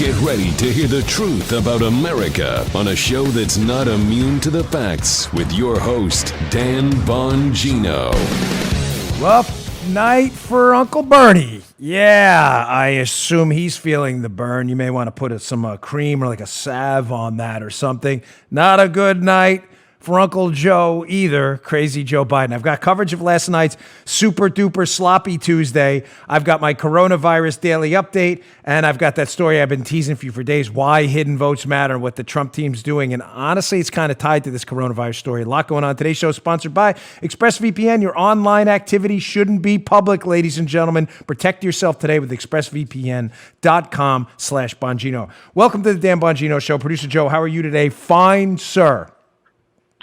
Get ready to hear the truth about America on a show that's not immune to the facts with your host, Dan Bongino. Rough night for Uncle Bernie. Yeah, I assume he's feeling the burn. You may want to put some cream or like a salve on that or something. Not a good night for Uncle Joe either, crazy Joe Biden. I've got coverage of last night's super duper sloppy Tuesday. I've got my coronavirus daily update, and I've got that story I've been teasing for you for days, why hidden votes matter, what the Trump team's doing. And honestly, it's kind of tied to this coronavirus story. A lot going on. Today's show is sponsored by ExpressVPN. Your online activity shouldn't be public, ladies and gentlemen. Protect yourself today with expressvpn.com/Bongino. Welcome to the Dan Bongino Show. Producer Joe, how are you today? Fine, sir.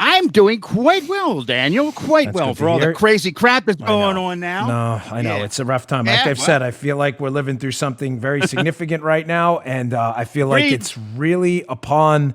I'm doing quite well, Daniel. Quite well for all the crazy crap that's going on now. No, I know. It's a rough time. Like I've said, I feel like we're living through something very significant right now, and I feel like it's really upon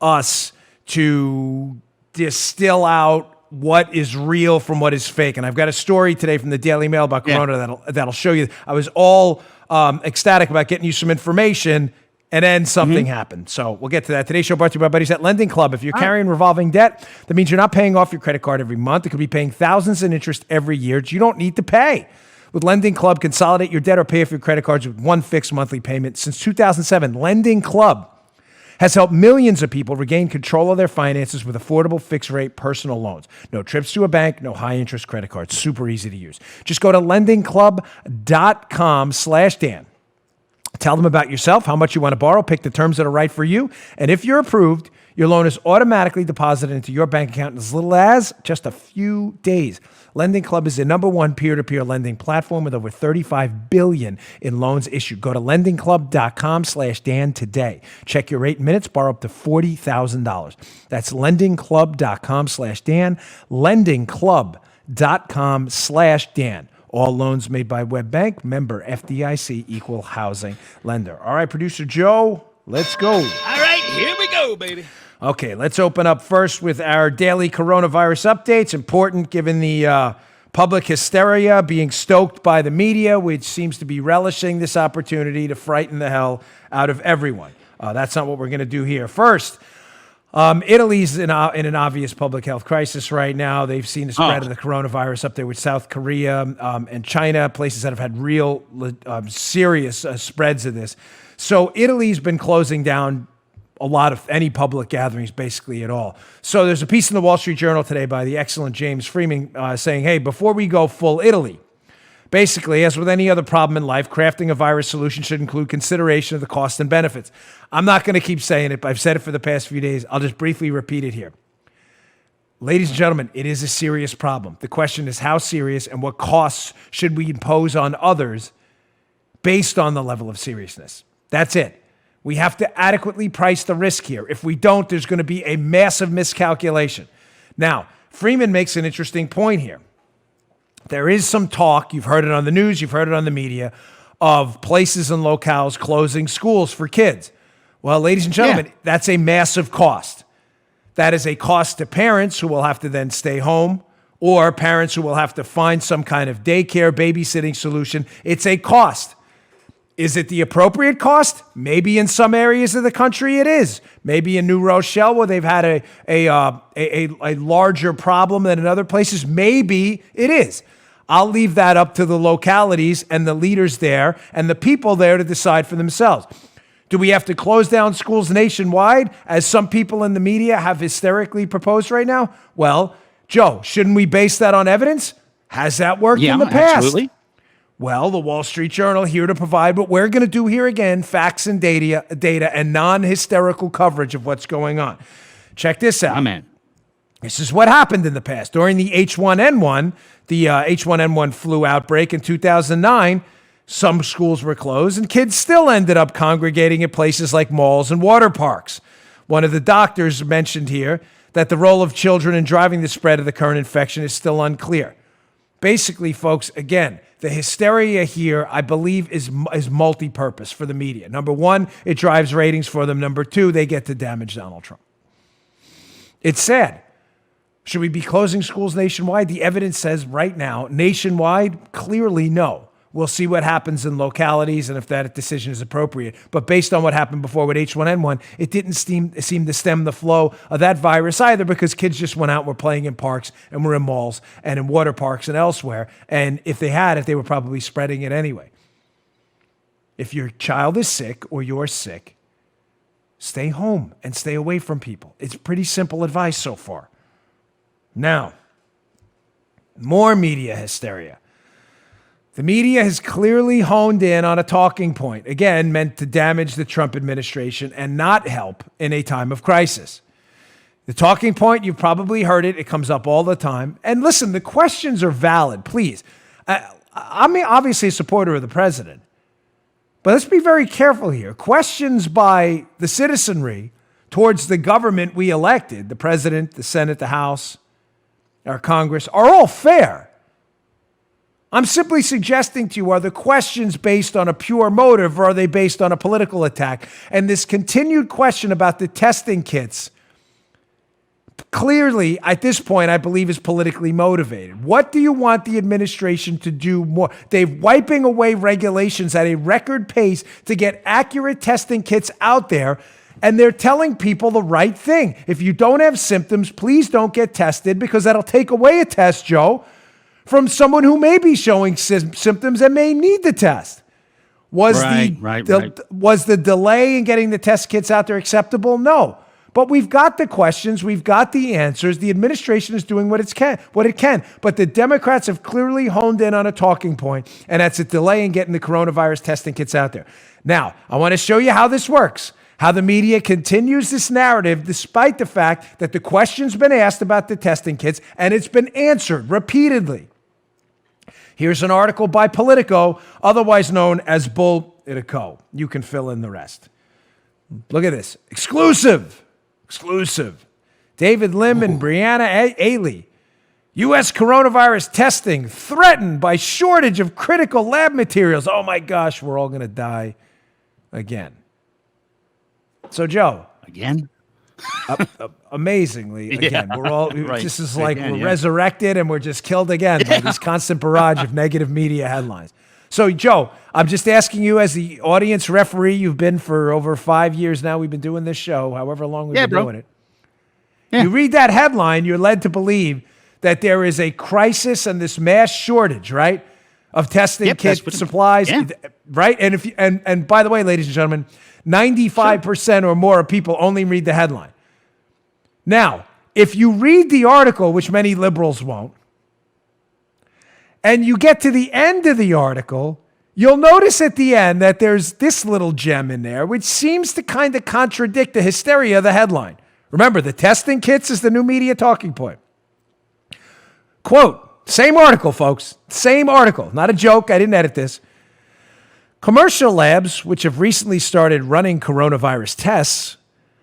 us to distill out what is real from what is fake. And I've got a story today from the Daily Mail about Corona that'll show you. I was all ecstatic about getting you some information, and then something happened. So we'll get to that. Today's show brought to you by buddies at Lending Club. If you're carrying revolving debt, that means you're not paying off your credit card every month. It could be paying thousands in interest every year. You don't need to pay. With Lending Club, consolidate your debt or pay off your credit cards with one fixed monthly payment. Since 2007, Lending Club has helped millions of people regain control of their finances with affordable fixed-rate personal loans. No trips to a bank, no high-interest credit cards. Super easy to use. Just go to lendingclub.com/Dan. Tell them about yourself, how much you want to borrow, pick the terms that are right for you. And if you're approved, your loan is automatically deposited into your bank account in as little as just a few days. Lending Club is the #1 peer-to-peer lending platform with over $35 billion in loans issued. Go to lendingclub.com/Dan today. Check your rate in minutes, borrow up to $40,000. That's lendingclub.com/Dan, lendingclub.com/Dan. All loans made by WebBank, member FDIC, equal housing lender. All right, Producer Joe, let's go. All right, here we go, baby. Okay, let's open up first with our daily coronavirus updates. Important given the public hysteria being stoked by the media, which seems to be relishing this opportunity to frighten the hell out of everyone. That's not what we're going to do here. First, Italy's in an obvious public health crisis right now. They've seen the spread of the coronavirus up there with South Korea and China, places that have had real serious spreads of this. So Italy's been closing down a lot of any public gatherings, basically at all. So there's a piece in the Wall Street Journal today by the excellent James Freeman saying, hey, before we go full Italy, basically, as with any other problem in life, crafting a virus solution should include consideration of the costs and benefits. I'm not going to keep saying it, but I've said it for the past few days. I'll just briefly repeat it here. Ladies and gentlemen, it is a serious problem. The question is how serious and what costs should we impose on others based on the level of seriousness. That's it. We have to adequately price the risk here. If we don't, there's going to be a massive miscalculation. Now, Freeman makes an interesting point here. There is some talk, you've heard it on the news, you've heard it on the media, of places and locales closing schools for kids. Well, ladies and gentlemen, that's a massive cost. That is a cost to parents who will have to then stay home, or parents who will have to find some kind of daycare, babysitting solution. It's a cost. Is it the appropriate cost? Maybe in some areas of the country it is. Maybe in New Rochelle, where they've had a larger problem than in other places, maybe it is. I'll leave that up to the localities and the leaders there and the people there to decide for themselves. Do we have to close down schools nationwide, as some people in the media have hysterically proposed right now? Well, Joe, shouldn't we base that on evidence? Has that worked in the past? Absolutely. Well, the Wall Street Journal here to provide what we're going to do here again, facts and data and non-hysterical coverage of what's going on. Check this out. Amen. This is what happened in the past. During the H1N1, the H1N1 flu outbreak in 2009, some schools were closed and kids still ended up congregating at places like malls and water parks. One of the doctors mentioned here that the role of children in driving the spread of the current infection is still unclear. Basically, folks, again, the hysteria here, I believe, is multi-purpose for the media. Number one, it drives ratings for them. Number two, they get to damage Donald Trump. It's sad. Should we be closing schools nationwide? The evidence says right now, nationwide, clearly no. We'll see what happens in localities and if that decision is appropriate. But based on what happened before with H1N1, it didn't seem to stem the flow of that virus either, because kids just went out and were playing in parks and were in malls and in water parks and elsewhere. And if they had it, they were probably spreading it anyway. If your child is sick or you're sick, stay home and stay away from people. It's pretty simple advice so far. Now, more media hysteria. The media has clearly honed in on a talking point, again, meant to damage the Trump administration and not help in a time of crisis. The talking point, you've probably heard it. It comes up all the time. And listen, the questions are valid, please. I'm obviously a supporter of the president, but let's be very careful here. Questions by the citizenry towards the government we elected, the president, the Senate, the House, our Congress, are all fair. I'm simply suggesting to you, are the questions based on a pure motive or are they based on a political attack? And this continued question about the testing kits, clearly, at this point, I believe is politically motivated. What do you want the administration to do more? They're wiping away regulations at a record pace to get accurate testing kits out there, and they're telling people the right thing. If you don't have symptoms, please don't get tested, because that'll take away a test, Joe, from someone who may be showing symptoms and may need the test. Was the delay in getting the test kits out there acceptable? No. But we've got the questions, we've got the answers. The administration is doing what it can. But the Democrats have clearly honed in on a talking point, and that's a delay in getting the coronavirus testing kits out there. Now, I want to show you how this works, how the media continues this narrative despite the fact that the question's been asked about the testing kits and it's been answered repeatedly. Here's an article by Politico, otherwise known as Bull-Itico. You can fill in the rest. Look at this. Exclusive. David Lim and Brianna Ailey. U.S. coronavirus testing threatened by shortage of critical lab materials. Oh my gosh, we're all going to die again. So, Joe. Again? Amazingly, again, we're all, right. This is like we're resurrected and we're just killed again by this constant barrage of negative media headlines. So, Joe, I'm just asking you as the audience referee. You've been for over 5 years now. We've been doing this show, however long we've been doing it. Yeah. You read that headline, you're led to believe that there is a crisis and this mass shortage, right, of testing kit supplies, right? And if you, and by the way, ladies and gentlemen, 95% or more of people only read the headline. Now, if you read the article, which many liberals won't, and you get to the end of the article, you'll notice at the end that there's this little gem in there, which seems to kind of contradict the hysteria of the headline. Remember, the testing kits is the new media talking point. Quote, same article, folks, same article, not a joke, I didn't edit this. Commercial labs, which have recently started running coronavirus tests,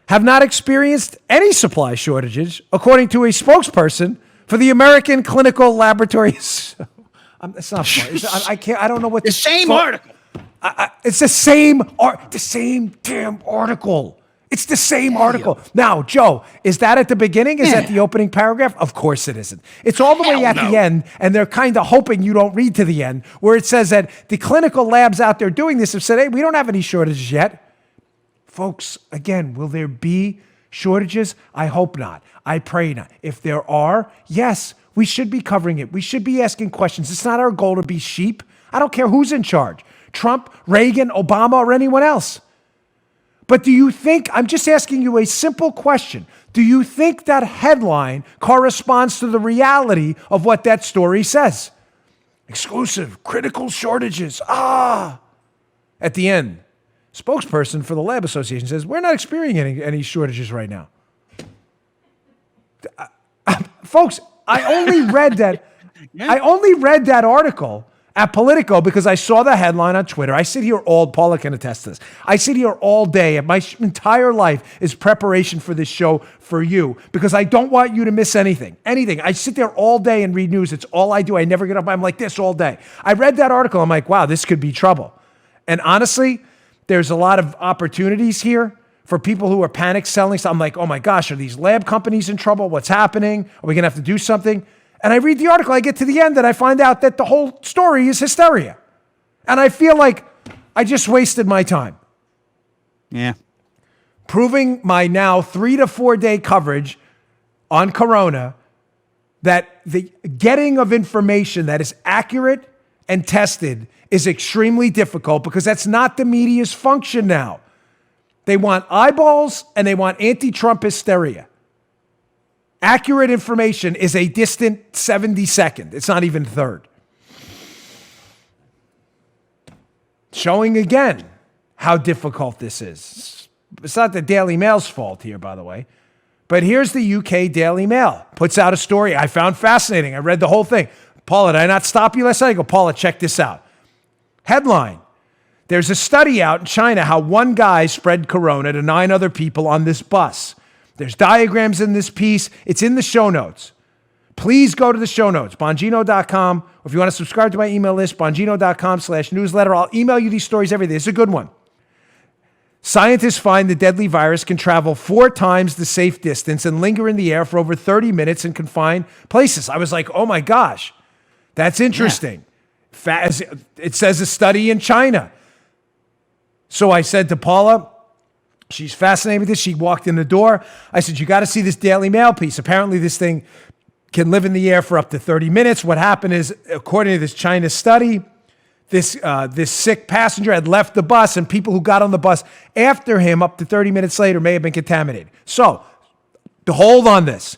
have not experienced any supply shortages, according to a spokesperson for the American Clinical Laboratories. It's not funny. I don't know what the same article. It's the same damn article. It's the same article. Now, Joe, is that at the beginning? Is that the opening paragraph? Of course it isn't. It's all the way at the end, and they're kind of hoping you don't read to the end, where it says that the clinical labs out there doing this have said, hey, we don't have any shortages yet. Folks, again, will there be shortages? I hope not. I pray not. If there are, yes, we should be covering it. We should be asking questions. It's not our goal to be sheep. I don't care who's in charge, Trump, Reagan, Obama, or anyone else. But do you think, I'm just asking you a simple question, do you think that headline corresponds to the reality of what that story says? Exclusive, critical shortages, At the end, spokesperson for the Lab Association says, we're not experiencing any shortages right now. Folks, I only read that article at Politico because I saw the headline on Twitter. I sit here Paula can attest to this. I sit here all day, and my entire life is preparation for this show for you because I don't want you to miss anything. I sit there all day and read news. It's all I do. I never get up. I'm like this all day. I read that article. I'm like, wow, this could be trouble. And honestly, there's a lot of opportunities here for people who are panic selling. So I'm like, oh my gosh, are these lab companies in trouble? What's happening? Are we going to have to do something? And I read the article, I get to the end, and I find out that the whole story is hysteria. And I feel like I just wasted my time. Yeah. Proving my now 3 to 4 day coverage on Corona that the getting of information that is accurate and tested is extremely difficult because that's not the media's function now. They want eyeballs and they want anti-Trump hysteria. Accurate information is a distant 72nd. It's not even third. Showing again how difficult this is. It's not the Daily Mail's fault here, by the way. But here's the UK Daily Mail. Puts out a story I found fascinating. I read the whole thing. Paula, did I not stop you last night? I go, Paula, check this out. Headline. There's a study out in China how one guy spread corona to 9 other people on this bus. There's diagrams in this piece. It's in the show notes. Please go to the show notes, Bongino.com. Or if you want to subscribe to my email list, Bongino.com/newsletter. I'll email you these stories every day. It's a good one. Scientists find the deadly virus can travel 4 times the safe distance and linger in the air for over 30 minutes in confined places. I was like, oh my gosh, that's interesting. Yeah. It says a study in China. So I said to Paula, she's fascinated with this. She walked in the door. I said, you got to see this Daily Mail piece. Apparently this thing can live in the air for up to 30 minutes. What happened is, according to this China study, this sick passenger had left the bus, and people who got on the bus after him up to 30 minutes later may have been contaminated. So hold on this.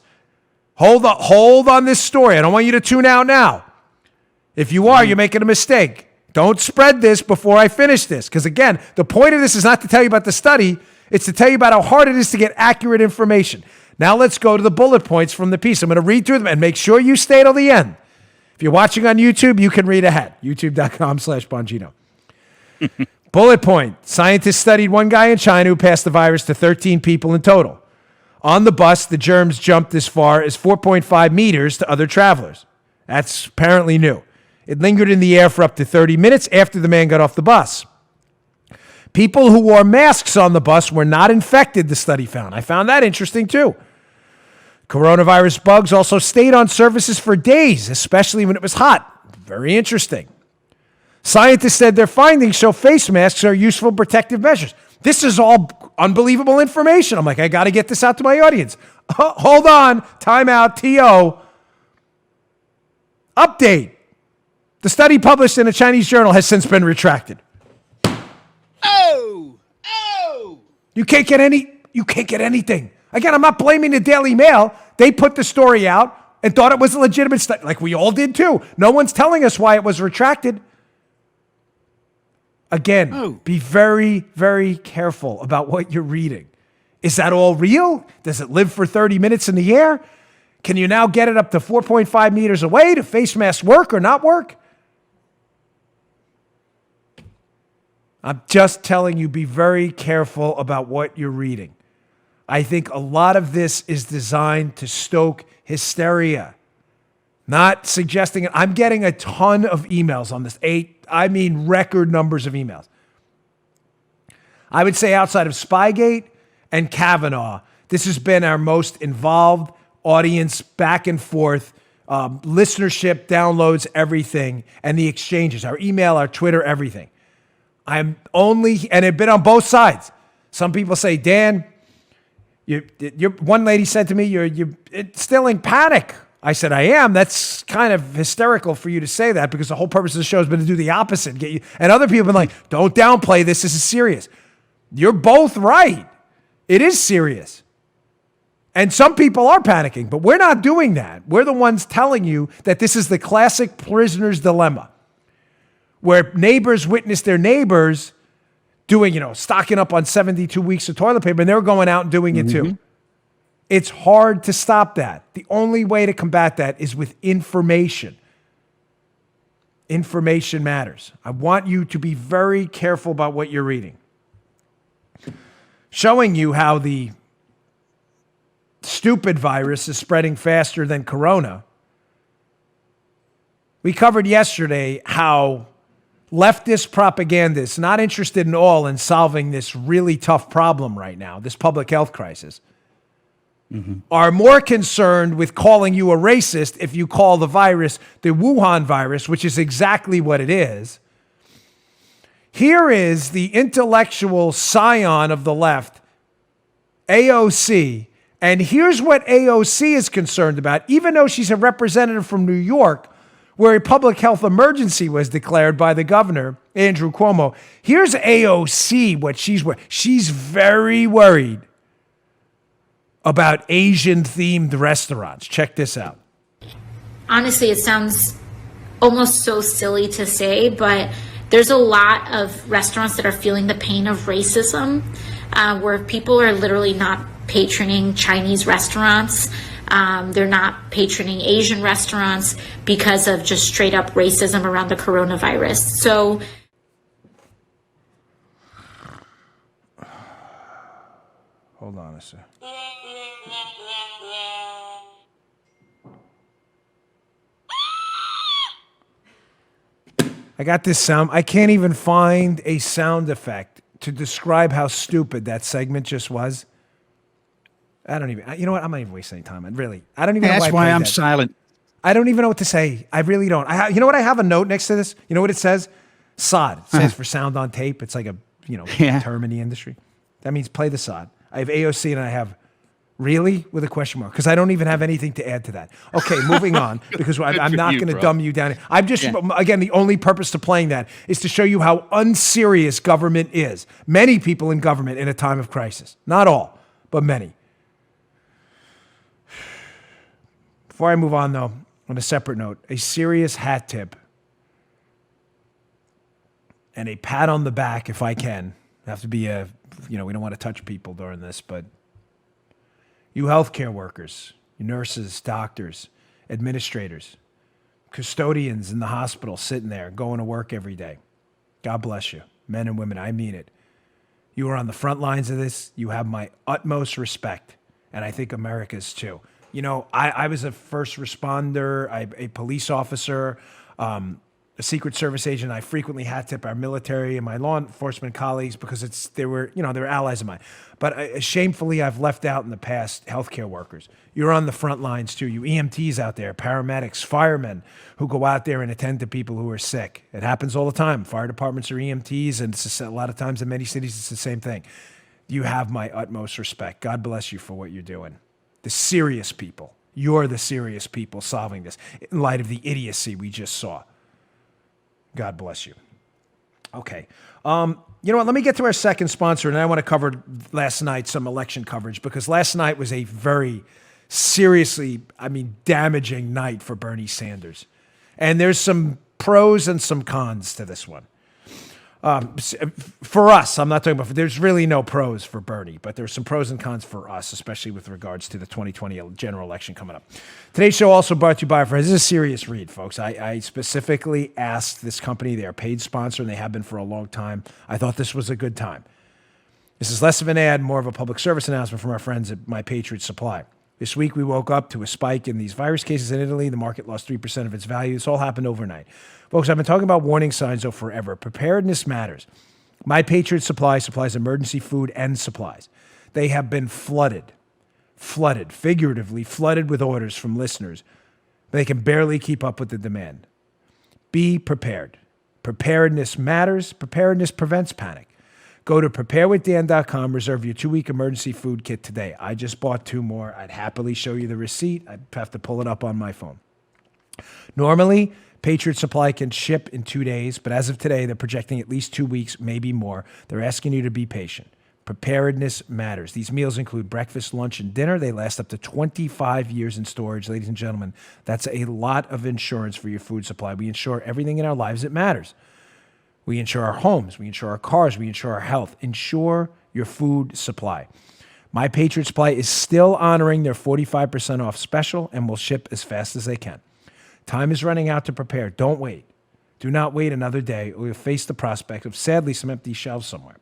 Hold on this story. I don't want you to tune out now. If you are, you're making a mistake. Don't spread this before I finish this. Because again, the point of this is not to tell you about the study. It's to tell you about how hard it is to get accurate information. Now let's go to the bullet points from the piece. I'm going to read through them and make sure you stay till the end. If you're watching on YouTube, you can read ahead. YouTube.com/Bongino. Bullet point. Scientists studied one guy in China who passed the virus to 13 people in total. On the bus, the germs jumped as far as 4.5 meters to other travelers. That's apparently new. It lingered in the air for up to 30 minutes after the man got off the bus. People who wore masks on the bus were not infected, the study found. I found that interesting too. Coronavirus bugs also stayed on surfaces for days, especially when it was hot. Very interesting. Scientists said their findings show face masks are useful protective measures. This is all unbelievable information. I'm like, I got to get this out to my audience. Hold on. Time out. TO. Update. The study published in a Chinese journal has since been retracted. Oh! You can't get anything. Again, I'm not blaming the Daily Mail. They put the story out and thought it was a legitimate study, like we all did too. No one's telling us why it was retracted. Again, be very, very careful about what you're reading. Is that all real? Does it live for 30 minutes in the air? Can you now get it up to 4.5 meters away? Do face masks work or not work? I'm just telling you, be very careful about what you're reading. I think a lot of this is designed to stoke hysteria, not suggesting it. I'm getting a ton of emails on this. Record numbers of emails. I would say outside of Spygate and Kavanaugh, this has been our most involved audience, back and forth, listenership, downloads, everything, and the exchanges, our email, our Twitter, everything. And it's been on both sides. Some people say, Dan, one lady said to me, you're instilling panic. I said, I am. That's kind of hysterical for you to say that because the whole purpose of the show has been to do the opposite. Get you. And other people have been like, don't downplay this. This is serious. You're both right. It is serious. And some people are panicking, but we're not doing that. We're the ones telling you that this is the classic prisoner's dilemma, where neighbors witness their neighbors doing, stocking up on 72 weeks of toilet paper, and they're going out and doing it too. It's hard to stop that. The only way to combat that is with information. Information matters. I want you to be very careful about what you're reading. Showing you how the stupid virus is spreading faster than corona. We covered yesterday how leftist propagandists, not interested at all in solving this really tough problem right now, this public health crisis, are more concerned with calling you a racist if you call the virus the Wuhan virus, which is exactly what it is, Here is the intellectual scion of the left, AOC, and here's what AOC is concerned about, even though she's a representative from New York, where a public health emergency was declared by the governor, Andrew Cuomo. Here's AOC, what she's very worried about Asian-themed restaurants. Check this out. Honestly, it sounds almost so silly to say, but there's a lot of restaurants that are feeling the pain of racism, where people are literally not patroning Chinese restaurants. They're not patroning Asian restaurants because of just straight up racism around the coronavirus. So, hold on a sec. I got this sound. I can't even find a sound effect to describe how stupid that segment just was. I don't even, you know what? I'm not even wasting any time. I don't even know That's why I'm silent. I don't even know what to say. I really don't. You know what? I have a note next to this. You know what it says? SOD. It says for sound on tape. It's like a, term in the industry. That means play the SOD. I have AOC and I have really with a question mark, because I don't even have anything to add to that. Okay, moving on, because I'm not going to dumb you down. I'm just, again, the only purpose to playing that is to show you how unserious government is. Many people in government in a time of crisis. Not all, but many. Before I move on, though, on a separate note, a serious hat tip and a pat on the back, if I can. Have to be we don't want to touch people during this, but you healthcare workers, you nurses, doctors, administrators, custodians in the hospital sitting there, going to work every day. God bless you, men and women. I mean it. You are on the front lines of this. You have my utmost respect, and I think America's too. I was a first responder, a police officer, a Secret Service agent. I frequently hat tip our military and my law enforcement colleagues because they were allies of mine. But shamefully, I've left out in the past healthcare workers. You're on the front lines too. You EMTs out there, paramedics, firemen who go out there and attend to people who are sick. It happens all the time. Fire departments are EMTs, and it's a lot of times in many cities it's the same thing. You have my utmost respect. God bless you for what you're doing. The serious people. You're the serious people solving this in light of the idiocy we just saw. God bless you. Okay. You know what? Let me get to our second sponsor, and I want to cover last night some election coverage, because last night was a very seriously, damaging night for Bernie Sanders. And there's some pros and some cons to this one. For us, I'm not talking about, there's really no pros for Bernie, but there's some pros and cons for us, especially with regards to the 2020 general election coming up. Today's show also brought to you by, this is a serious read, folks. I specifically asked this company, they're a paid sponsor, and they have been for a long time. I thought this was a good time. This is less of an ad, more of a public service announcement from our friends at My Patriot Supply. This week, we woke up to a spike in these virus cases in Italy. The market lost 3% of its value. This all happened overnight. Folks, I've been talking about warning signs, though, forever. Preparedness matters. My Patriot Supply supplies emergency food and supplies. They have been flooded, figuratively flooded with orders from listeners. They can barely keep up with the demand. Be prepared. Preparedness matters. Preparedness prevents panic. Go to preparewithdan.com, reserve your 2-week emergency food kit today. I just bought 2 more. I'd happily show you the receipt. I'd have to pull it up on my phone. Normally, Patriot Supply can ship in 2 days, but as of today, they're projecting at least 2 weeks, maybe more. They're asking you to be patient. Preparedness matters. These meals include breakfast, lunch, and dinner. They last up to 25 years in storage. Ladies and gentlemen, that's a lot of insurance for your food supply. We insure everything in our lives that matters. We insure our homes, we insure our cars, we insure our health. Insure your food supply. My Patriot Supply is still honoring their 45% off special and will ship as fast as they can. Time is running out to prepare. Don't wait. Do not wait another day, or you'll face the prospect of, sadly, some empty shelves somewhere.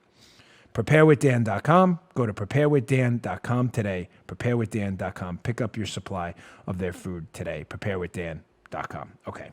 Preparewithdan.com. Go to preparewithdan.com today. Preparewithdan.com. Pick up your supply of their food today. Preparewithdan.com. Okay.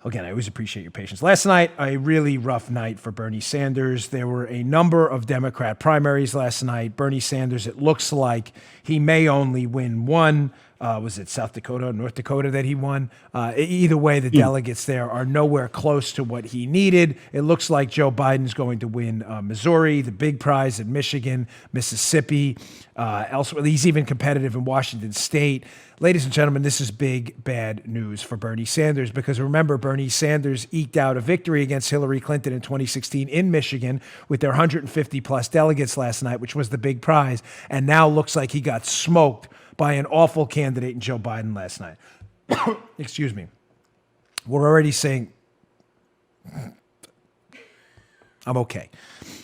Again, I always appreciate your patience. Last night, a really rough night for Bernie Sanders. There were a number of Democrat primaries last night. Bernie Sanders, it looks like he may only win one. was it South Dakota, North Dakota that he won? Either way, the delegates there are nowhere close to what he needed. It looks like Joe Biden's going to win Missouri, the big prize in Michigan, Mississippi, elsewhere. He's even competitive in Washington State. Ladies and gentlemen, this is big, bad news for Bernie Sanders because remember, Bernie Sanders eked out a victory against Hillary Clinton in 2016 in Michigan with their 150 plus delegates last night, which was the big prize. And now looks like he got smoked by an awful candidate in Joe Biden last night. Excuse me. We're already saying, I'm okay.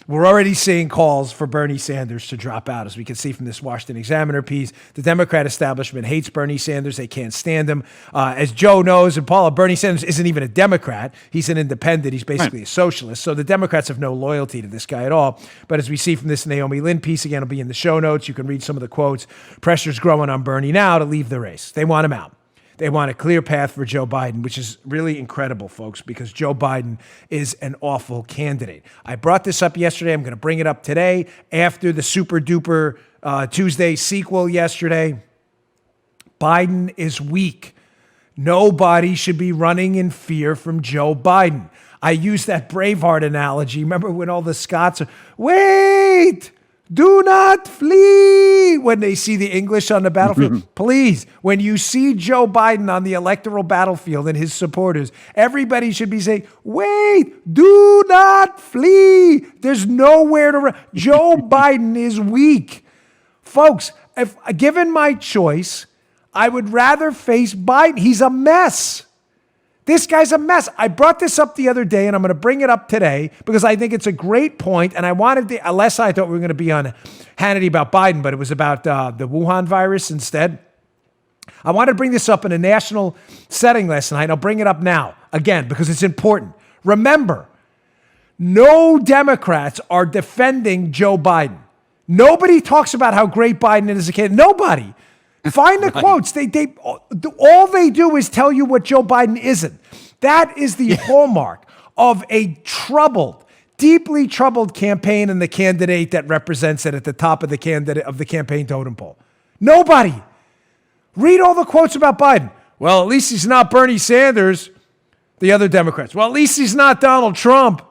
We're already seeing calls for Bernie Sanders to drop out. As we can see from this Washington Examiner piece, the Democrat establishment hates Bernie Sanders. They can't stand him. As Joe knows, and Paula, Bernie Sanders isn't even a Democrat. He's an independent. He's basically a socialist. So the Democrats have no loyalty to this guy at all. But as we see from this Naomi Lynn piece, again, it'll be in the show notes. You can read some of the quotes. Pressure's growing on Bernie now to leave the race. They want him out. They want a clear path for Joe Biden, which is really incredible, folks, because Joe Biden is an awful candidate. I brought this up yesterday. I'm going to bring it up today after the super duper Tuesday sequel yesterday. Biden is weak. Nobody should be running in fear from Joe Biden. I used that Braveheart analogy. Remember when all the Scots are, wait! Do not flee when they see the English on the battlefield. Please, when you see Joe Biden on the electoral battlefield and his supporters, everybody should be saying, wait, do not flee. There's nowhere to run. Joe Biden is weak. Folks, if given my choice, I would rather face Biden. He's a mess. This guy's a mess. I brought this up the other day, and I'm going to bring it up today because I think it's a great point, and I wanted to, unless I thought we were going to be on Hannity about Biden, but it was about the Wuhan virus instead. I wanted to bring this up in a national setting last night. I'll bring it up now, again, because it's important. Remember, no Democrats are defending Joe Biden. Nobody talks about how great Biden is as a candidate. Nobody. Find the quotes. All they do is tell you what Joe Biden isn't. That is the hallmark of a troubled, deeply troubled campaign and the candidate that represents it at the top of the campaign totem pole. Nobody. Read all the quotes about Biden. Well, at least he's not Bernie Sanders. The other Democrats. Well, at least he's not Donald Trump.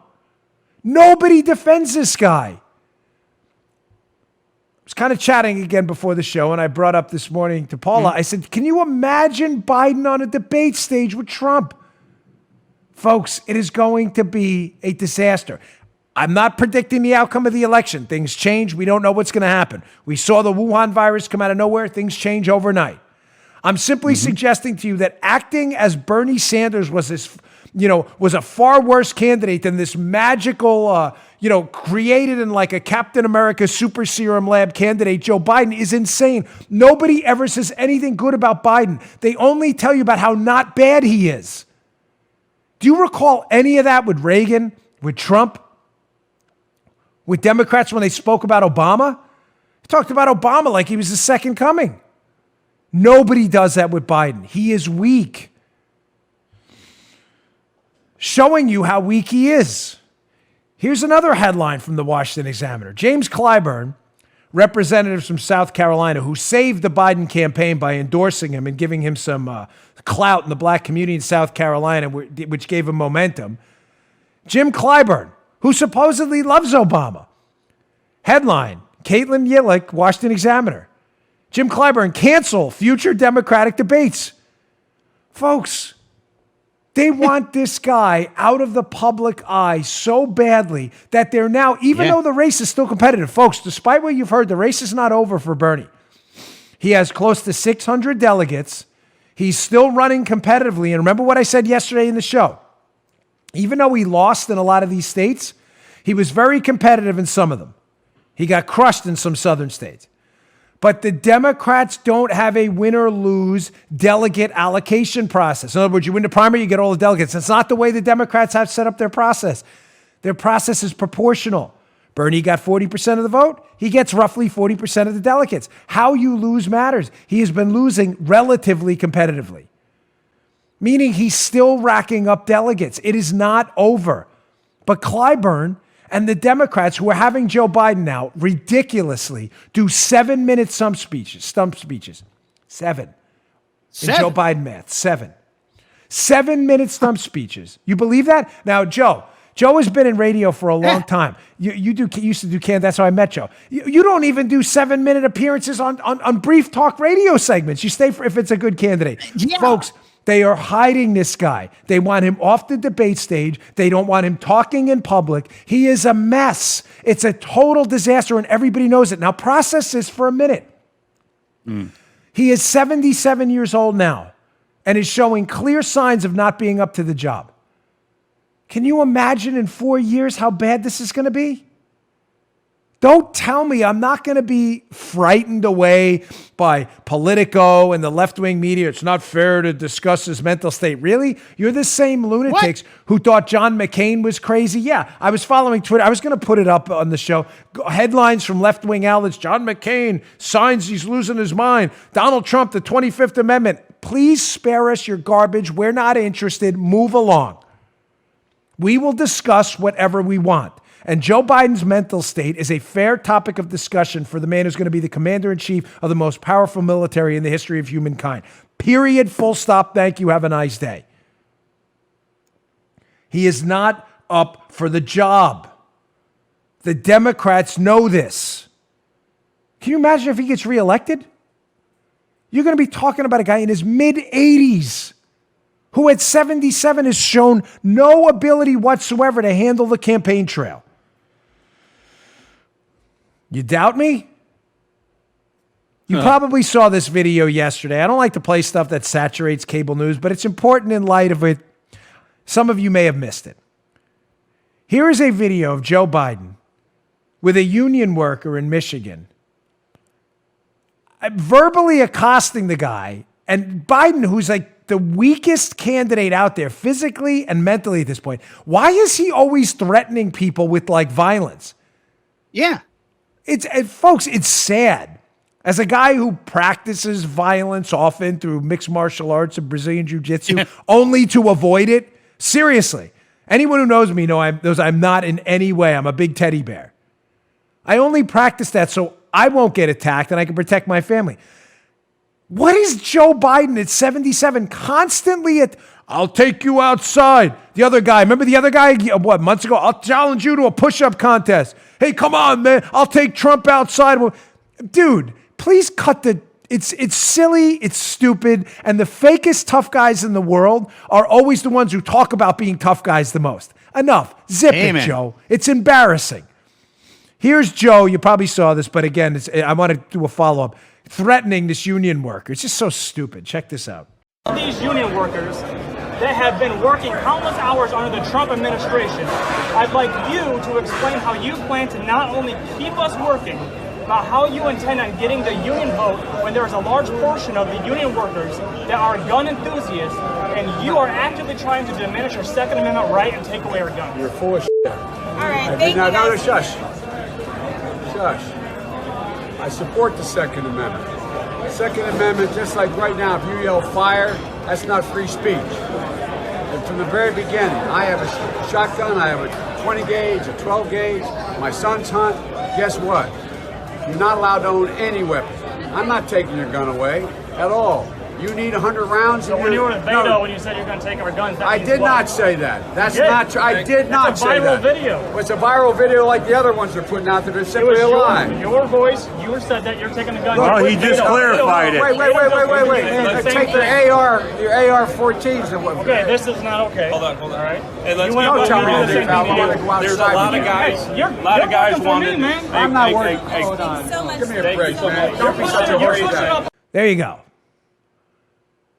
Nobody defends this guy. I was kind of chatting again before the show, and I brought up this morning to Paula. I said, can you imagine Biden on a debate stage with Trump? Folks, it is going to be a disaster. I'm not predicting the outcome of the election. Things change. We don't know what's going to happen. We saw the Wuhan virus come out of nowhere. Things change overnight. I'm simply suggesting to you that acting as Bernie Sanders was a far worse candidate than this magical, created in like a Captain America super serum lab candidate, Joe Biden, is insane. Nobody ever says anything good about Biden. They only tell you about how not bad he is. Do you recall any of that with Reagan, with Trump, with Democrats when they spoke about Obama? They talked about Obama like he was the second coming. Nobody does that with Biden. He is weak. Showing you how weak he is. Here's another headline from the Washington Examiner. James Clyburn, representatives from South Carolina who saved the Biden campaign by endorsing him and giving him some clout in the black community in South Carolina, which gave him momentum. Jim Clyburn, who supposedly loves Obama. Headline, Caitlin Yillick, Washington Examiner. Jim Clyburn, cancel future Democratic debates. Folks, they want this guy out of the public eye so badly that they're now, even though the race is still competitive, folks, despite what you've heard, the race is not over for Bernie. He has close to 600 delegates. He's still running competitively. And remember what I said yesterday in the show. Even though he lost in a lot of these states, he was very competitive in some of them. He got crushed in some southern states. But the Democrats don't have a win or lose delegate allocation process. In other words, you win the primary, you get all the delegates. That's not the way the Democrats have set up their process. Their process is proportional. Bernie got 40% of the vote. He gets roughly 40% of the delegates. How you lose matters. He has been losing relatively competitively, meaning he's still racking up delegates. It is not over. But Clyburn and the Democrats who are having Joe Biden now ridiculously do 7-minute stump speeches. 7. in Joe Biden math. 7. 7-minute stump speeches. You believe that? Now, Joe has been in radio for a long time. You used to do Canada. That's how I met Joe. You don't even do 7-minute appearances on brief talk radio segments. You stay for if it's a good candidate. Yeah. Folks, they are hiding this guy. They want him off the debate stage. They don't want him talking in public. He is a mess. It's a total disaster, and everybody knows it. Now, process this for a minute. He is 77 years old now and is showing clear signs of not being up to the job. Can you imagine in 4 years how bad this is going to be? Don't tell me I'm not going to be frightened away by Politico and the left-wing media. It's not fair to discuss his mental state. Really? You're the same lunatics who thought John McCain was crazy? Yeah, I was following Twitter. I was going to put it up on the show. Headlines from left-wing outlets. John McCain signs he's losing his mind. Donald Trump, the 25th Amendment. Please spare us your garbage. We're not interested. Move along. We will discuss whatever we want. And Joe Biden's mental state is a fair topic of discussion for the man who's going to be the commander-in-chief of the most powerful military in the history of humankind. Period. Full stop. Thank you. Have a nice day. He is not up for the job. The Democrats know this. Can you imagine if he gets reelected? You're going to be talking about a guy in his mid-80s who at 77 has shown no ability whatsoever to handle the campaign trail. You doubt me? You probably saw this video yesterday. I don't like to play stuff that saturates cable news, but it's important in light of it. Some of you may have missed it. Here is a video of Joe Biden with a union worker in Michigan verbally accosting the guy, and Biden, who's like the weakest candidate out there physically and mentally at this point. Why is he always threatening people with like violence? Yeah. Folks, it's sad. As a guy who practices violence often through mixed martial arts and Brazilian jiu-jitsu only to avoid it, seriously, anyone who knows me knows I'm not in any way. I'm a big teddy bear. I only practice that so I won't get attacked and I can protect my family. What is Joe Biden at 77 constantly I'll take you outside. The other guy, remember the other guy, months ago? I'll challenge you to a push-up contest. Hey, come on, man. I'll take Trump outside. Dude, please cut it's silly, it's stupid, and the fakest tough guys in the world are always the ones who talk about being tough guys the most. Enough. Zip it, Joe. It's embarrassing. Here's Joe. You probably saw this, but again, I want to do a follow-up. Threatening this union worker. It's just so stupid. Check this out. These union workers that have been working countless hours under the Trump administration, I'd like you to explain how you plan to not only keep us working, but how you intend on getting the union vote when there is a large portion of the union workers that are gun enthusiasts, and you are actively trying to diminish our Second Amendment right and take away our guns. You're full of shit. All right, thank you. No, shush. Shush. I support the Second Amendment. The Second Amendment, just like right now, if you yell fire, that's not free speech. And from the very beginning, I have a shotgun, I have a 20 gauge, a 12 gauge, my sons hunt. Guess what? You're not allowed to own any weapon. I'm not taking your gun away at all. You need 100 rounds. So when you were in Beto, when you said you're going to take our guns, I did not say that. That's not true. I did not say that. It's a viral video. It's a viral video like the other ones they're putting out there. They're simply a lie. Your voice, you said that you're taking the gun. Well, he just clarified it. Wait. Take your AR-14s and what? Okay, this is not okay. Hold on. All right. Hey, let's Don't tell me anything, pal. I'm going to go outside. There's a lot of guys, wanted. I'm not worried. Hold on. So much. Give me a break, man. Don't be such a horse guy. There you go.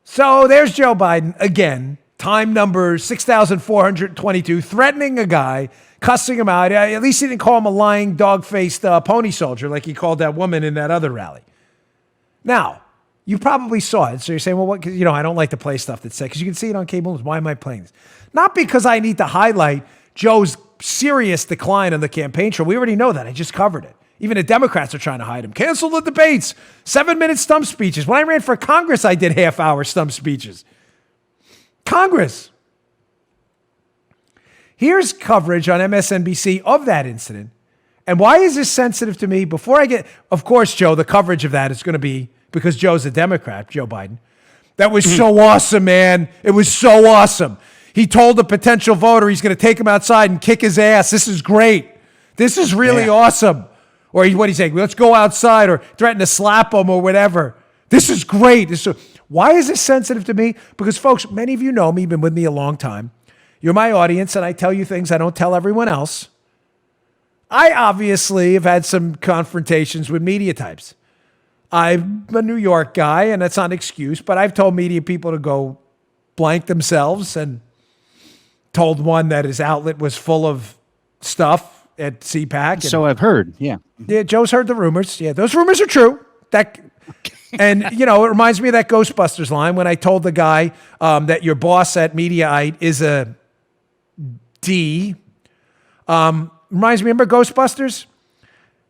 So there's Joe Biden again, time number 6,422, threatening a guy, cussing him out. At least he didn't call him a lying, dog-faced pony soldier like he called that woman in that other rally. Now, you probably saw it. So you're saying, well, what? Cause, I don't like to play stuff that's said because you can see it on cable news. Why am I playing this? Not because I need to highlight Joe's serious decline on the campaign trail. We already know that. I just covered it. Even the Democrats are trying to hide him. Cancel the debates. 7-minute stump speeches. When I ran for Congress, I did half-hour stump speeches. Congress. Here's coverage on MSNBC of that incident. And why is this sensitive to me? Before I get, of course, Joe, the coverage of that is going to be because Joe's a Democrat, Joe Biden. That was so awesome, man. It was so awesome. He told a potential voter he's going to take him outside and kick his ass. This is great. This is really awesome. Or what he's saying, let's go outside, or threaten to slap him or whatever. This is great. Why is this sensitive to me? Because, folks, many of you know me, been with me a long time. You're my audience, and I tell you things I don't tell everyone else. I obviously have had some confrontations with media types. I'm a New York guy, and that's not an excuse, but I've told media people to go blank themselves, and told one that his outlet was full of stuff at CPAC. So I've heard, yeah. Yeah, Joe's heard the rumors. Yeah, those rumors are true. And, it reminds me of that Ghostbusters line when I told the guy that your boss at Mediaite is a D. Reminds me, remember Ghostbusters?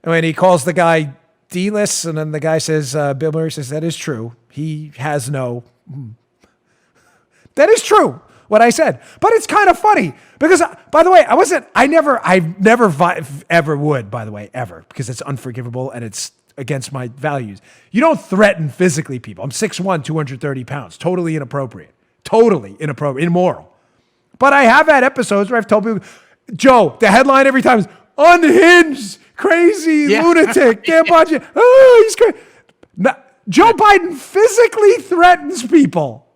When he calls the guy D-list, and then the guy says, Bill Murray says, that is true. He has no... That is true, what I said. But it's kind of funny because, by the way, I never ever would, by the way, ever, because it's unforgivable and it's against my values. You don't threaten physically people. I'm 6'1", 230 pounds. Totally inappropriate. Totally inappropriate. Immoral. But I have had episodes where I've told people, Joe, the headline every time is unhinged, crazy, lunatic, can't watch it. Oh, he's crazy. Joe Biden physically threatens people.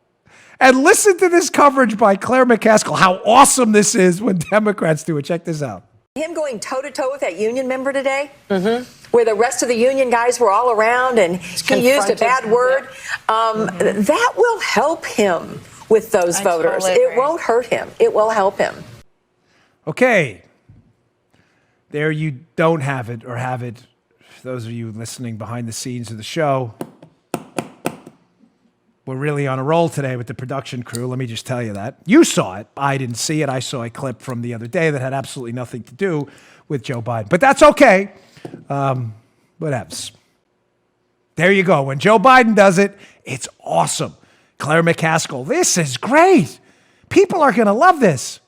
And listen to this coverage by Claire McCaskill, how awesome this is when Democrats do it. Check this out. Him going toe-to-toe with that union member today, where the rest of the union guys were all around and he used a bad word, that will help him with those voters. Totally it won't hurt him. It will help him. Okay. There you don't have it, or have it. For those of you listening behind the scenes of the show, we're really on a roll today with the production crew. Let me just tell you that. You saw it. I didn't see it. I saw a clip from the other day that had absolutely nothing to do with Joe Biden. But that's okay. Whatevs. There you go. When Joe Biden does it, it's awesome. Claire McCaskill, this is great. People are going to love this.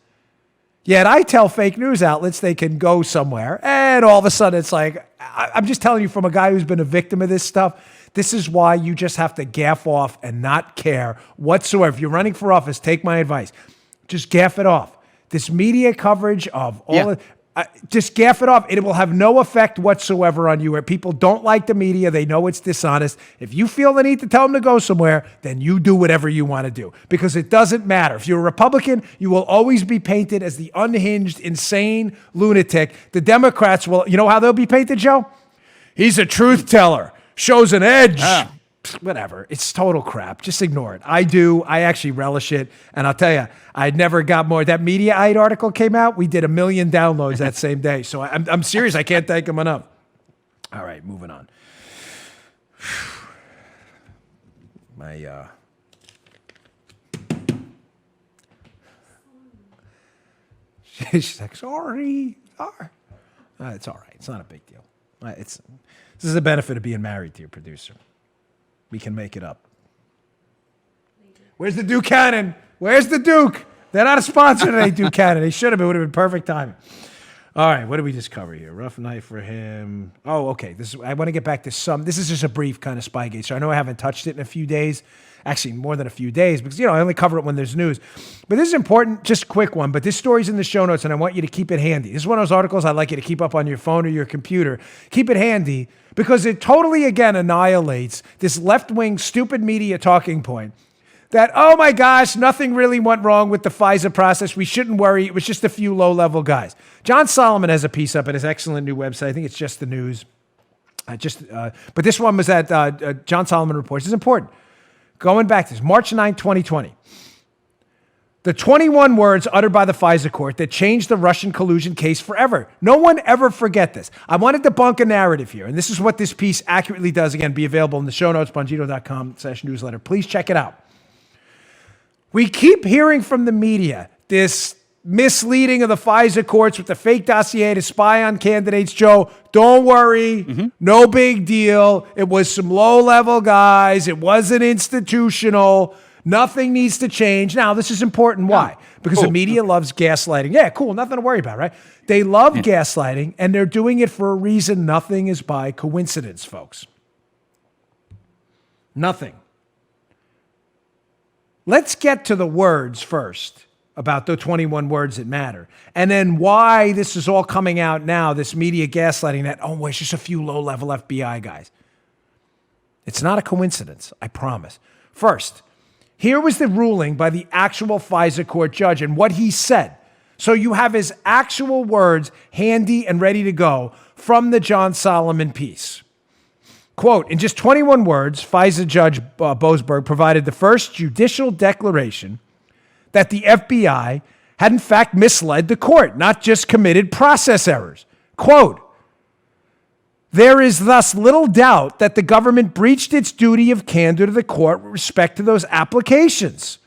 Yet I tell fake news outlets they can go somewhere, and all of a sudden it's like, I'm just telling you from a guy who's been a victim of this stuff, this is why you just have to gaff off and not care whatsoever. If you're running for office, take my advice. Just gaff it off. This media coverage of all just gaff it off. It will have no effect whatsoever on you. Where people don't like the media, they know it's dishonest. If you feel the need to tell them to go somewhere, then you do whatever you want to do. Because it doesn't matter. If you're a Republican, you will always be painted as the unhinged, insane lunatic. The Democrats will, you know how they'll be painted, Joe? He's a truth teller. Shows an edge. Whatever. It's total crap. Just ignore it. I do. I actually relish it. And I'll tell you, I never got more. That Mediaite article came out. We did 1 million downloads that same day. So I'm serious. I can't thank him enough. All right, moving on. She's like, sorry. It's all right. It's not a big deal. This is the benefit of being married to your producer. We can make it up. Where's the Duke Cannon? Where's the Duke? They're not a sponsor today, Duke Cannon. They should have been. Would have been perfect timing. All right, what did we just cover here? Rough night for him. Oh, okay. I want to get back to some. This is just a brief kind of Spygate. So I know I haven't touched it in a few days. Actually, more than a few days because, I only cover it when there's news. But this is important, just a quick one. But this story's in the show notes, and I want you to keep it handy. This is one of those articles I'd like you to keep up on your phone or your computer. Keep it handy because it totally, again, annihilates this left-wing stupid media talking point that, oh my gosh, nothing really went wrong with the FISA process. We shouldn't worry. It was just a few low-level guys. John Solomon has a piece up at his excellent new website. I think it's Just the News. But this one was at John Solomon Report. This is important. Going back to this, March 9, 2020. The 21 words uttered by the FISA court that changed the Russian collusion case forever. No one ever forget this. I want to debunk a narrative here, and this is what this piece accurately does. Again, be available in the show notes, bongino.com/newsletter. Please check it out. We keep hearing from the media this misleading of the FISA courts with the fake dossier to spy on candidates. Joe, don't worry. No big deal. It was some low-level guys. It wasn't institutional. Nothing needs to change. Now, this is important. Why? Because the media loves gaslighting. Yeah, cool. Nothing to worry about, right? They love gaslighting, and they're doing it for a reason. Nothing is by coincidence, folks. Nothing. Let's get to the words first, about the 21 words that matter. And then why this is all coming out now, this media gaslighting that, oh, well, it's just a few low-level FBI guys. It's not a coincidence, I promise. First, here was the ruling by the actual FISA court judge and what he said. So you have his actual words handy and ready to go from the John Solomon piece. Quote, in just 21 words, FISA Judge Boasberg provided the first judicial declaration that the FBI had in fact misled the court, not just committed process errors. Quote, there is thus little doubt that the government breached its duty of candor to the court with respect to those applications.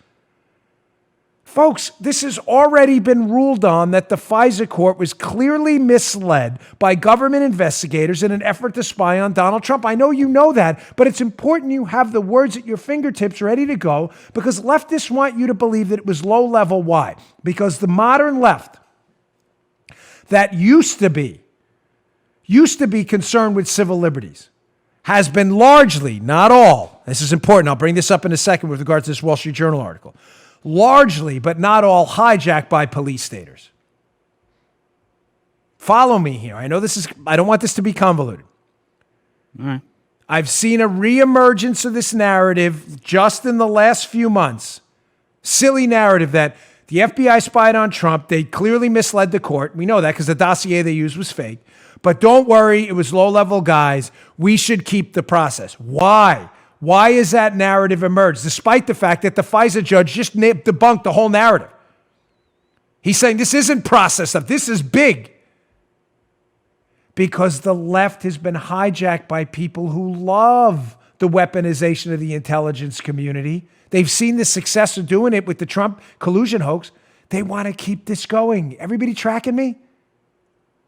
Folks, this has already been ruled on that the FISA court was clearly misled by government investigators in an effort to spy on Donald Trump. I know you know that, but it's important you have the words at your fingertips ready to go because leftists want you to believe that it was low level. Why? Because the modern left that used to be concerned with civil liberties has been largely, not all, this is important, I'll bring this up in a second with regards to this Wall Street Journal article, largely, but not all, hijacked by police staters. Follow me here. I don't want this to be convoluted. All right. I've seen a reemergence of this narrative just in the last few months. Silly narrative that the FBI spied on Trump. They clearly misled the court. We know that because the dossier they used was fake. But don't worry, it was low-level guys. We should keep the process. Why? Why is that narrative emerged, despite the fact that the FISA judge just debunked the whole narrative? He's saying this isn't process stuff. This is big. Because the left has been hijacked by people who love the weaponization of the intelligence community. They've seen the success of doing it with the Trump collusion hoax. They want to keep this going. Everybody tracking me?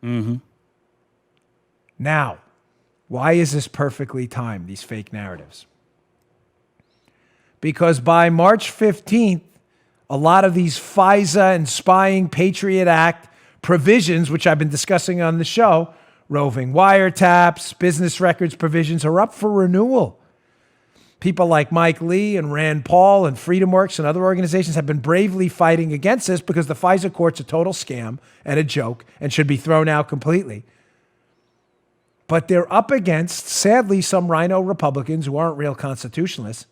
Mm-hmm. Now, why is this perfectly timed, these fake narratives? Because by March 15th, a lot of these FISA and spying Patriot Act provisions, which I've been discussing on the show, roving wiretaps, business records provisions, are up for renewal. People like Mike Lee and Rand Paul and FreedomWorks and other organizations have been bravely fighting against this because the FISA court's a total scam and a joke and should be thrown out completely. But they're up against, sadly, some rhino Republicans who aren't real constitutionalists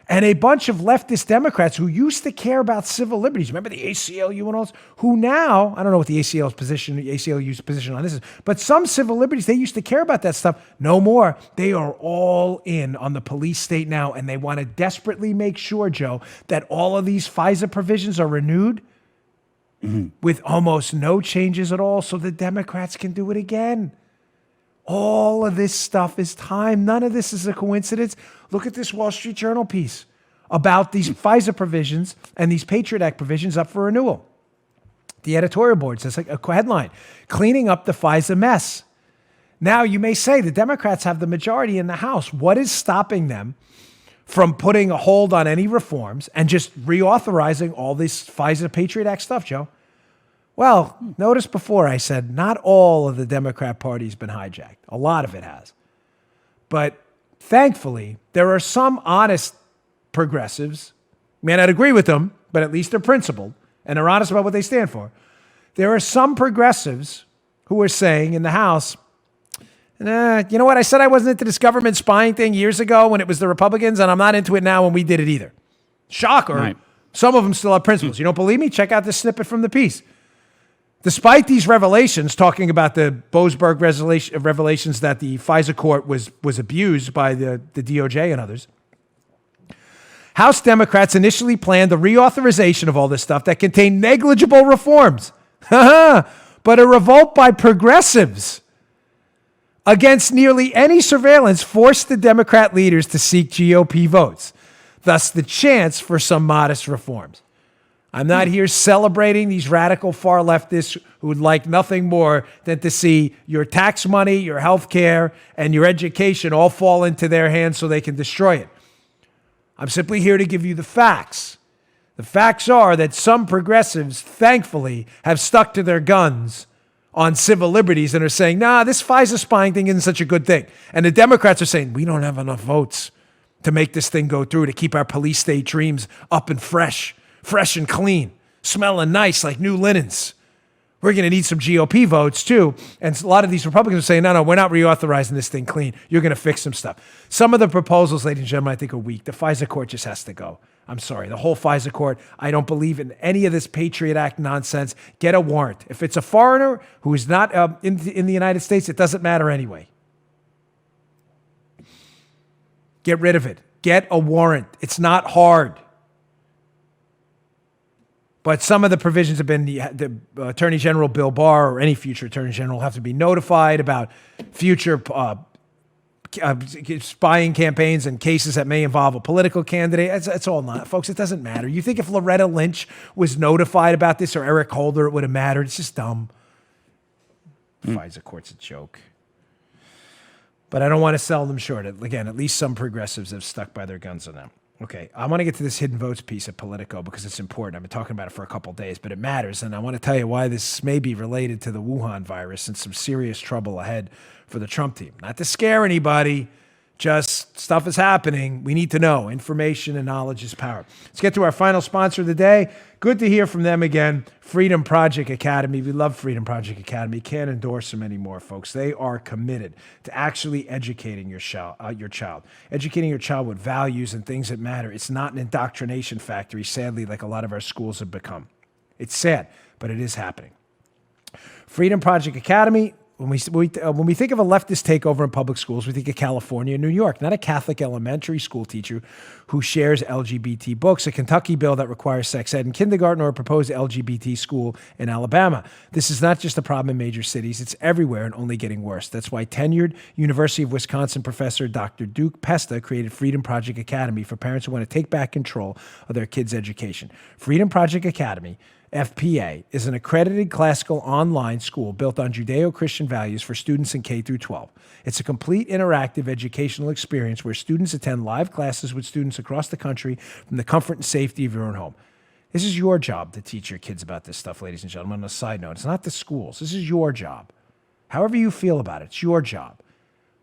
and a bunch of leftist Democrats who used to care about civil liberties. Remember the ACLU and all this? Who now, I don't know what the ACLU's position on this is, but some civil liberties, they used to care about that stuff. No more. They are all in on the police state now, and they want to desperately make sure, Joe, that all of these FISA provisions are renewed with almost no changes at all so the Democrats can do it again. All of this stuff is time. None of this is a coincidence. Look at this Wall Street Journal piece about these FISA provisions and these Patriot Act provisions up for renewal. The editorial board says, like a headline, cleaning up the FISA mess. Now, you may say the Democrats have the majority in the House. What is stopping them from putting a hold on any reforms and just reauthorizing all this FISA Patriot Act stuff, Joe? Well, notice before I said not all of the Democrat Party has been hijacked. A lot of it has. But thankfully, there are some honest progressives. May not agree with them, but at least they're principled and they're honest about what they stand for. There are some progressives who are saying in the House, you know what? I said I wasn't into this government spying thing years ago when it was the Republicans, and I'm not into it now when we did it either. Shocker. Right. Some of them still have principles. You don't believe me? Check out this snippet from the piece. Despite these revelations, talking about the Boasberg revelations that the FISA court was abused by the DOJ and others, House Democrats initially planned the reauthorization of all this stuff that contained negligible reforms. But a revolt by progressives against nearly any surveillance forced the Democrat leaders to seek GOP votes, thus the chance for some modest reforms. I'm not here celebrating these radical far leftists who would like nothing more than to see your tax money, your health care, and your education all fall into their hands so they can destroy it. I'm simply here to give you the facts. The facts are that some progressives, thankfully, have stuck to their guns on civil liberties and are saying, nah, this FISA spying thing isn't such a good thing. And the Democrats are saying, we don't have enough votes to make this thing go through, to keep our police state dreams up and fresh and clean, smelling nice like new linens. We're going to need some GOP votes too. And a lot of these Republicans are saying, no, we're not reauthorizing this thing clean. You're going to fix some stuff. Some of the proposals, ladies and gentlemen, I think are weak. The FISA court just has to go. I'm sorry. The whole FISA court, I don't believe in any of this Patriot Act nonsense. Get a warrant. If it's a foreigner who is not in the United States, it doesn't matter anyway. Get rid of it. Get a warrant. It's not hard. But some of the provisions have been the Attorney General Bill Barr or any future Attorney General have to be notified about future spying campaigns and cases that may involve a political candidate. It's all not, folks. It doesn't matter. You think if Loretta Lynch was notified about this or Eric Holder, it would have mattered. It's just dumb. FISA court's a joke. But I don't want to sell them short. Again, at least some progressives have stuck by their guns on that. Okay, I want to get to this hidden votes piece of Politico because it's important. I've been talking about it for a couple of days, but it matters. And I want to tell you why this may be related to the Wuhan virus and some serious trouble ahead for the Trump team. Not to scare anybody, just stuff is happening. We need to know. Information and knowledge is power. Let's get to our final sponsor of the day. Good to hear from them again, Freedom Project Academy. We love Freedom Project Academy. Can't endorse them anymore, folks. They are committed to actually educating your child. Educating your child with values and things that matter. It's not an indoctrination factory, sadly, like a lot of our schools have become. It's sad, but it is happening. Freedom Project Academy. When we think of a leftist takeover in public schools, we think of California and New York, not a Catholic elementary school teacher who shares LGBT books, a Kentucky bill that requires sex ed in kindergarten, or a proposed LGBT school in Alabama. This is not just a problem in major cities. It's everywhere and only getting worse. That's why tenured University of Wisconsin professor Dr. Duke Pesta created Freedom Project Academy for parents who want to take back control of their kids' education. Freedom Project Academy, FPA, is an accredited classical online school built on Judeo-Christian values for students in K through 12. It's a complete interactive educational experience where students attend live classes with students across the country from the comfort and safety of your own home. This is your job to teach your kids about this stuff, ladies and gentlemen. On a side note, it's not the schools. This is your job. However you feel about it, it's your job.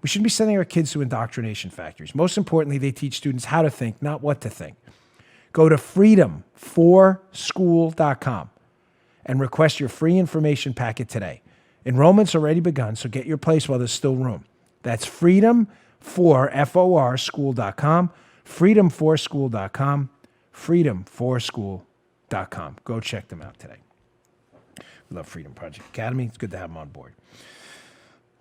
We shouldn't be sending our kids to indoctrination factories. Most importantly, they teach students how to think, not what to think. Go to freedomforschool.com and request your free information packet today. Enrollment's already begun, so get your place while there's still room. That's freedomforschool.com, freedomforschool.com, freedomforschool.com. Go check them out today. We love Freedom Project Academy. It's good to have them on board.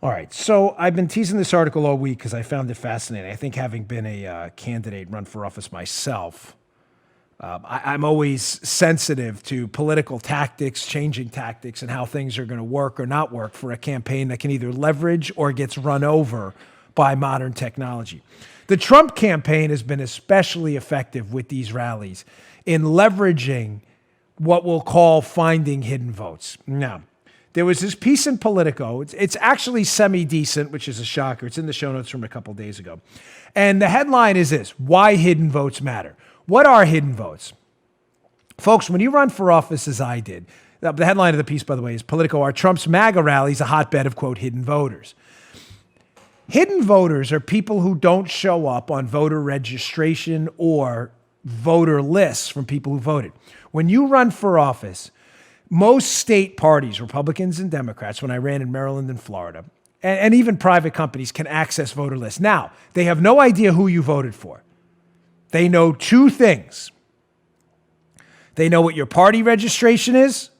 All right, so I've been teasing this article all week because I found it fascinating. I think having been a candidate, run for office myself, I'm always sensitive to political tactics, changing tactics, and how things are going to work or not work for a campaign that can either leverage or gets run over by modern technology. The Trump campaign has been especially effective with these rallies in leveraging what we'll call finding hidden votes. Now, there was this piece in Politico. It's actually semi-decent, which is a shocker. It's in the show notes from a couple days ago. And the headline is this: why hidden votes matter. What are hidden votes? Folks, when you run for office, as I did, the headline of the piece, by the way, is Politico, are Trump's MAGA rallies a hotbed of, quote, hidden voters? Hidden voters are people who don't show up on voter registration or voter lists from people who voted. When you run for office, most state parties, Republicans and Democrats, when I ran in Maryland and Florida, and even private companies can access voter lists. Now, they have no idea who you voted for. They know two things. They know what your party registration is,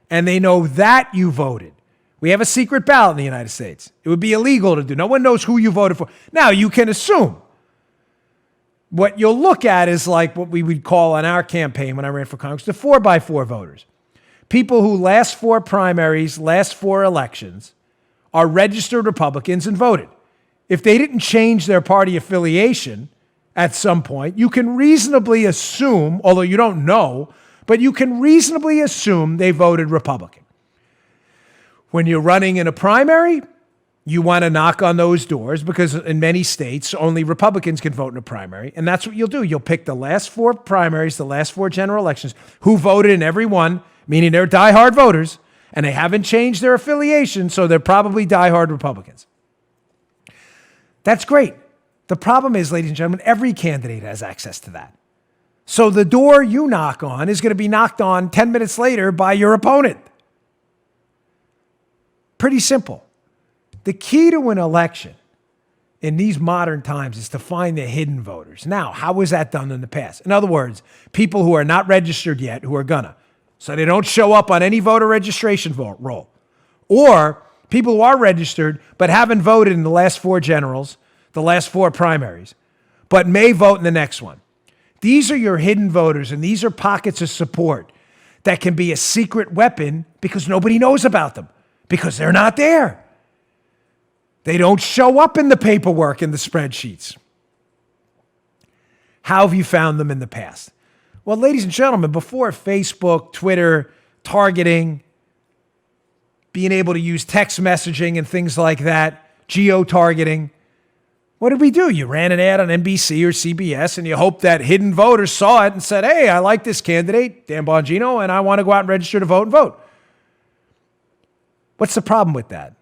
and they know that you voted. We have a secret ballot in the United States. It would be illegal to do. No one knows who you voted for. Now, you can assume. What you'll look at is like what we would call on our campaign when I ran for Congress, the 4x4 voters. People who last four primaries, last four elections, are registered Republicans and voted. If they didn't change their party affiliation at some point, you can reasonably assume, although you don't know, but you can reasonably assume they voted Republican. When you're running in a primary, you want to knock on those doors because in many states, only Republicans can vote in a primary. And that's what you'll do. You'll pick the last four primaries, the last four general elections, who voted in every one, meaning they're diehard voters, and they haven't changed their affiliation, so they're probably diehard Republicans. That's great. The problem is, ladies and gentlemen, every candidate has access to that. So the door you knock on is going to be knocked on 10 minutes later by your opponent. Pretty simple. The key to an election in these modern times is to find the hidden voters. Now, how was that done in the past? In other words, people who are not registered yet, who are gonna. So they don't show up on any voter registration roll. Or people who are registered but haven't voted in the last 4 generals, the last 4 primaries, but may vote in the next one. These are your hidden voters, and these are pockets of support that can be a secret weapon because nobody knows about them, because they're not there. They don't show up in the paperwork in the spreadsheets. How have you found them in the past? Well, ladies and gentlemen, before Facebook, Twitter, targeting, being able to use text messaging and things like that, geo-targeting, what did we do? You ran an ad on NBC or CBS and you hoped that hidden voters saw it and said, hey, I like this candidate, Dan Bongino, and I want to go out and register to vote and vote. What's the problem with that?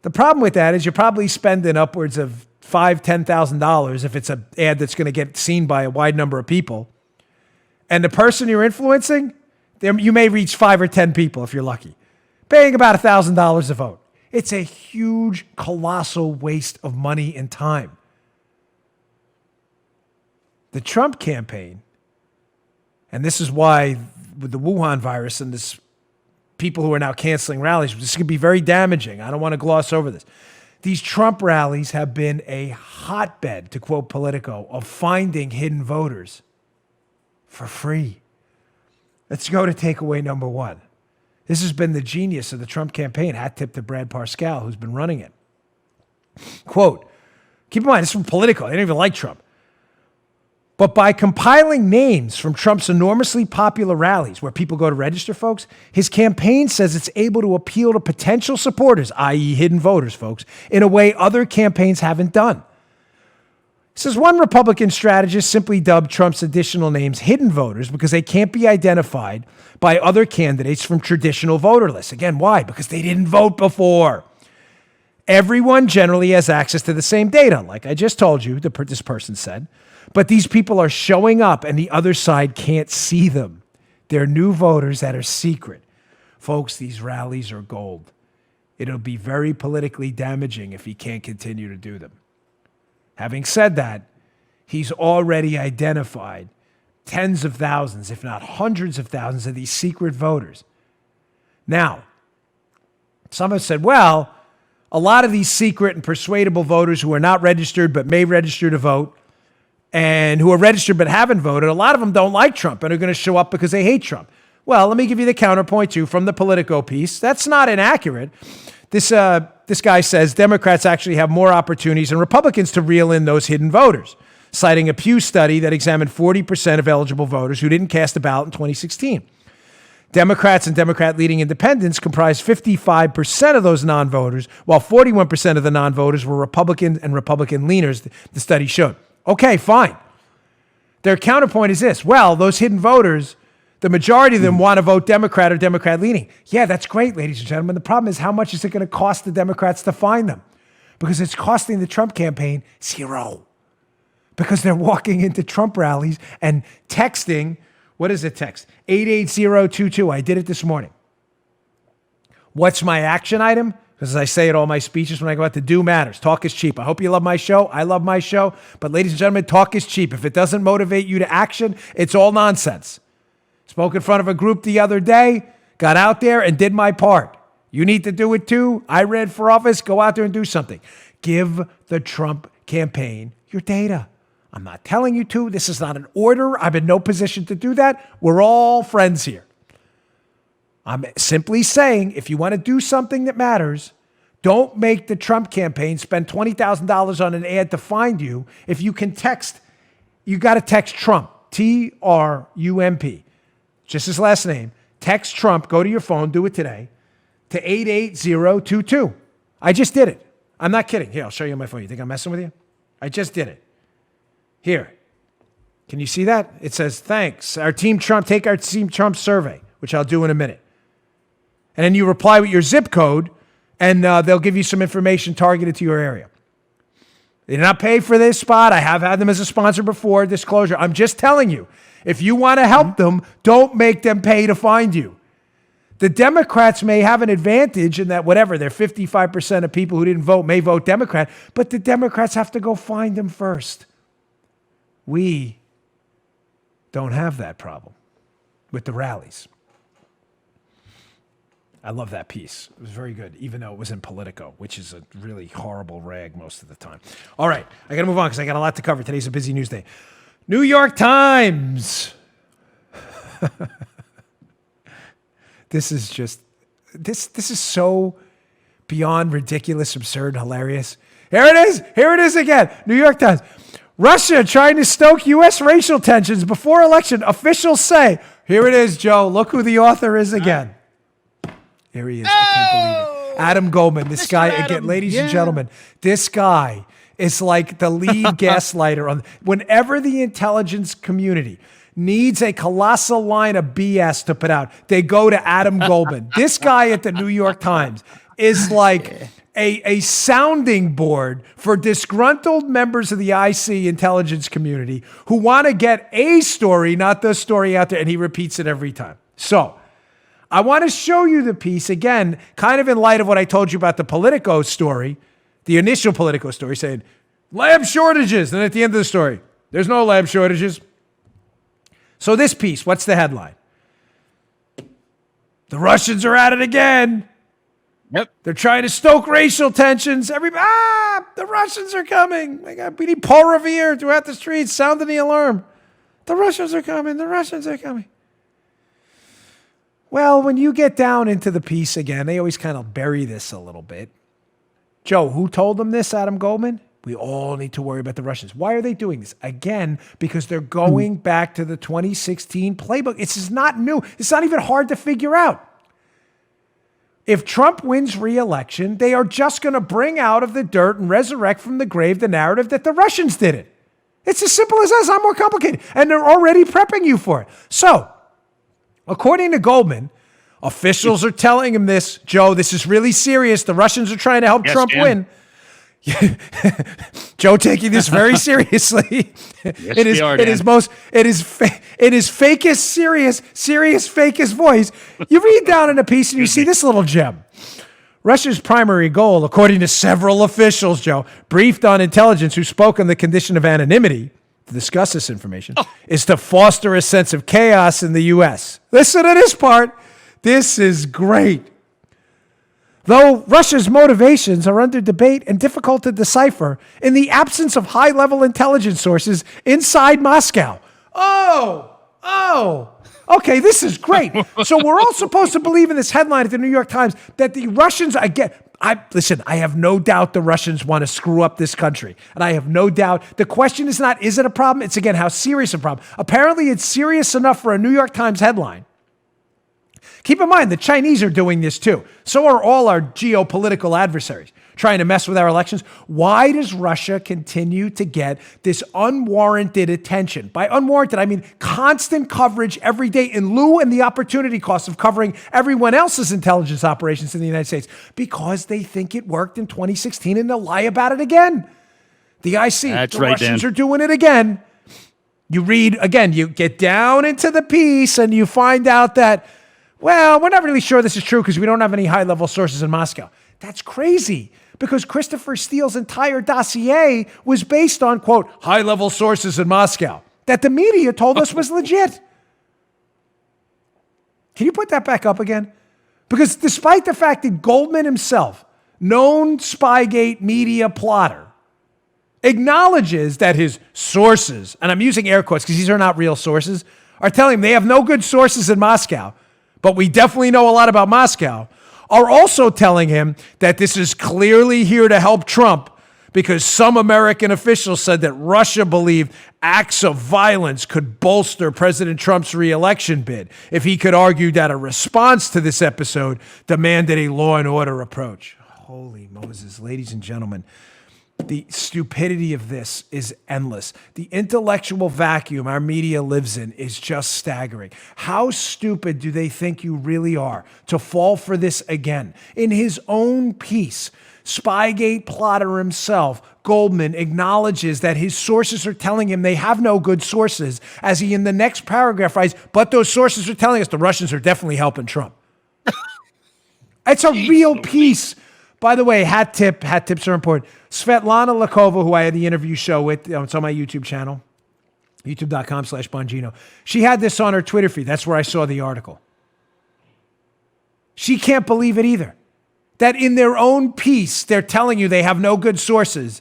The problem with that is you're probably spending upwards of $5,000, $10,000 if it's an ad that's going to get seen by a wide number of people. And the person you're influencing, you may reach 5 or 10 people if you're lucky, paying about $1,000 a vote. It's a huge, colossal waste of money and time. The Trump campaign, and this is why with the Wuhan virus and this people who are now canceling rallies, this could be very damaging. I don't want to gloss over this. These Trump rallies have been a hotbed, to quote Politico, of finding hidden voters for free. Let's go to takeaway number 1. This has been the genius of the Trump campaign. Hat tip to Brad Parscale, who's been running it. Quote, keep in mind, this is from Politico. They don't even like Trump. But by compiling names from Trump's enormously popular rallies where people go to register, folks, his campaign says it's able to appeal to potential supporters, i.e. hidden voters, folks, in a way other campaigns haven't done. Says one Republican strategist simply dubbed Trump's additional names hidden voters because they can't be identified by other candidates from traditional voter lists. Again, why? Because they didn't vote before. Everyone generally has access to the same data, like I just told you, this person said. But these people are showing up and the other side can't see them. They're new voters that are secret. Folks, these rallies are gold. It'll be very politically damaging if he can't continue to do them. Having said that, he's already identified tens of thousands, if not hundreds of thousands of these secret voters. Now, some have said, well, a lot of these secret and persuadable voters who are not registered but may register to vote, and who are registered but haven't voted, a lot of them don't like Trump and are going to show up because they hate Trump. Well, let me give you the counterpoint, too, from the Politico piece. That's not inaccurate. This guy says Democrats actually have more opportunities than Republicans to reel in those hidden voters, citing a Pew study that examined 40% of eligible voters who didn't cast a ballot in 2016. Democrats and Democrat-leading independents comprised 55% of those non-voters, while 41% of the non-voters were Republican and Republican leaners, the study showed. Okay, fine. Their counterpoint is this. Well, those hidden voters, the majority of them want to vote Democrat or Democrat-leaning. Yeah, that's great, ladies and gentlemen. The problem is, how much is it going to cost the Democrats to find them? Because it's costing the Trump campaign $0. Because they're walking into Trump rallies and texting, what is it text? 88022. I did it this morning. What's my action item? Because as I say at all my speeches when I go out, to do matters. Talk is cheap. I hope you love my show. I love my show. But ladies and gentlemen, talk is cheap. If it doesn't motivate you to action, it's all nonsense. Spoke in front of a group the other day, got out there and did my part. You need to do it too. I ran for office. Go out there and do something. Give the Trump campaign your data. I'm not telling you to. This is not an order. I'm in no position to do that. We're all friends here. I'm simply saying, if you want to do something that matters, don't make the Trump campaign spend $20,000 on an ad to find you. If you can text, you got to text Trump, Trump, just his last name. Text Trump, go to your phone, do it today, to 88022. I just did it. I'm not kidding. Here, I'll show you on my phone. You think I'm messing with you? I just did it. Here. Can you see that? It says, thanks. Our Team Trump, take our Team Trump survey, which I'll do in a minute. And then you reply with your zip code, and they'll give you some information targeted to your area. They did not pay for this spot. I have had them as a sponsor before, disclosure. I'm just telling you, if you want to help them, don't make them pay to find you. The Democrats may have an advantage in that whatever, they're 55% of people who didn't vote may vote Democrat, but the Democrats have to go find them first. We don't have that problem with the rallies. I love that piece. It was very good, even though it was in Politico, which is a really horrible rag most of the time. All right, I got to move on because I got a lot to cover. Today's a busy news day. New York Times. This is just, this is so beyond ridiculous, absurd, hilarious. Here it is again. New York Times. Russia trying to stoke U.S. racial tensions before election. Officials say, here it is, Joe. Look who the author is again. Here he is. I can't believe it. Adam Goldman. This guy, again, ladies and gentlemen, this guy is like the lead gaslighter. Whenever the intelligence community needs a colossal line of BS to put out, they go to Adam Goldman. This guy at the New York Times is like a sounding board for disgruntled members of the IC intelligence community who want to get a story, not the story out there, and he repeats it every time. So I want to show you the piece, again, kind of in light of what I told you about the Politico story, the initial Politico story, saying, lab shortages. And at the end of the story, there's no lab shortages. So this piece, what's the headline? The Russians are at it again. Yep. They're trying to stoke racial tensions. The Russians are coming. We need Paul Revere throughout the streets sounding the alarm. The Russians are coming. The Russians are coming. Well, when you get down into the piece again, they always kind of bury this a little bit. Joe, who told them this, Adam Goldman? We all need to worry about the Russians. Why are they doing this? Again, because they're going back to the 2016 playbook. This is not new. It's not even hard to figure out. If Trump wins re-election, they are just going to bring out of the dirt and resurrect from the grave the narrative that the Russians did it. It's as simple as that. It's not more complicated. And they're already prepping you for it. So, according to Goldman, officials are telling him this, Joe, this is really serious. The Russians are trying to help Trump win. Joe taking this very seriously. It is fakest serious fakest voice. You read down in a piece and you see this little gem. Russia's primary goal, according to several officials, Joe, briefed on intelligence who spoke on the condition of anonymity to discuss this information, is to foster a sense of chaos in the U.S. Listen to this part. This is great. Though Russia's motivations are under debate and difficult to decipher in the absence of high-level intelligence sources inside Moscow. Okay, this is great. So we're all supposed to believe in this headline at the New York Times that the Russians, again, I have no doubt the Russians want to screw up this country. And I have no doubt. The question is not, is it a problem? It's, again, how serious a problem. Apparently, it's serious enough for a New York Times headline. Keep in mind, the Chinese are doing this too. So are all our geopolitical adversaries trying to mess with our elections. Why does Russia continue to get this unwarranted attention? By unwarranted, I mean constant coverage every day in lieu and the opportunity cost of covering everyone else's intelligence operations in the United States because they think it worked in 2016 and they'll lie about it again. The IC, the Russians are doing it again. You read, again, you get down into the piece and you find out that, well, we're not really sure this is true because we don't have any high-level sources in Moscow. That's crazy because Christopher Steele's entire dossier was based on, quote, high-level sources in Moscow that the media told us was legit. Can you put that back up again? Because despite the fact that Goldman himself, known Spygate media plotter, acknowledges that his sources, and I'm using air quotes because these are not real sources, are telling him they have no good sources in Moscow, but we definitely know a lot about Moscow, are also telling him that this is clearly here to help Trump because some American officials said that Russia believed acts of violence could bolster President Trump's re-election bid if he could argue that a response to this episode demanded a law and order approach. Holy Moses, ladies and gentlemen. The stupidity of this is endless. The intellectual vacuum our media lives in is just staggering. How stupid do they think you really are to fall for this again? In his own piece, Spygate plotter himself, Goldman, acknowledges that his sources are telling him they have no good sources, as he in the next paragraph writes, but those sources are telling us the Russians are definitely helping Trump. It's a real piece. By the way, hat tips are important. Svetlana Lakova, who I had the interview show with, it's on my YouTube channel, youtube.com/Bongino. She had this on her Twitter feed. That's where I saw the article. She can't believe it either. That in their own piece, they're telling you they have no good sources,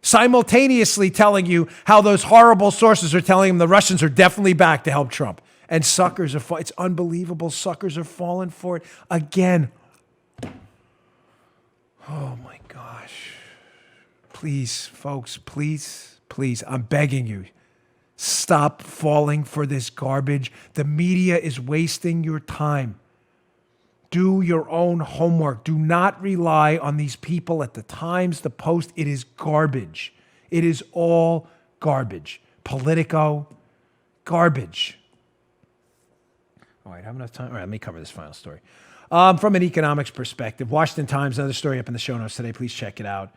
simultaneously telling you how those horrible sources are telling them the Russians are definitely back to help Trump. And suckers are, it's unbelievable. Suckers are falling for it again. Oh my gosh. Please, folks, please, I'm begging you, stop falling for this garbage. The media is wasting your time. Do your own homework. Do not rely on these people at the Times, the Post. It is garbage. It is all garbage. Politico, garbage. All right, have enough time? All right, let me cover this final story. From an economics perspective, Washington Times, another story up in the show notes today. Please check it out.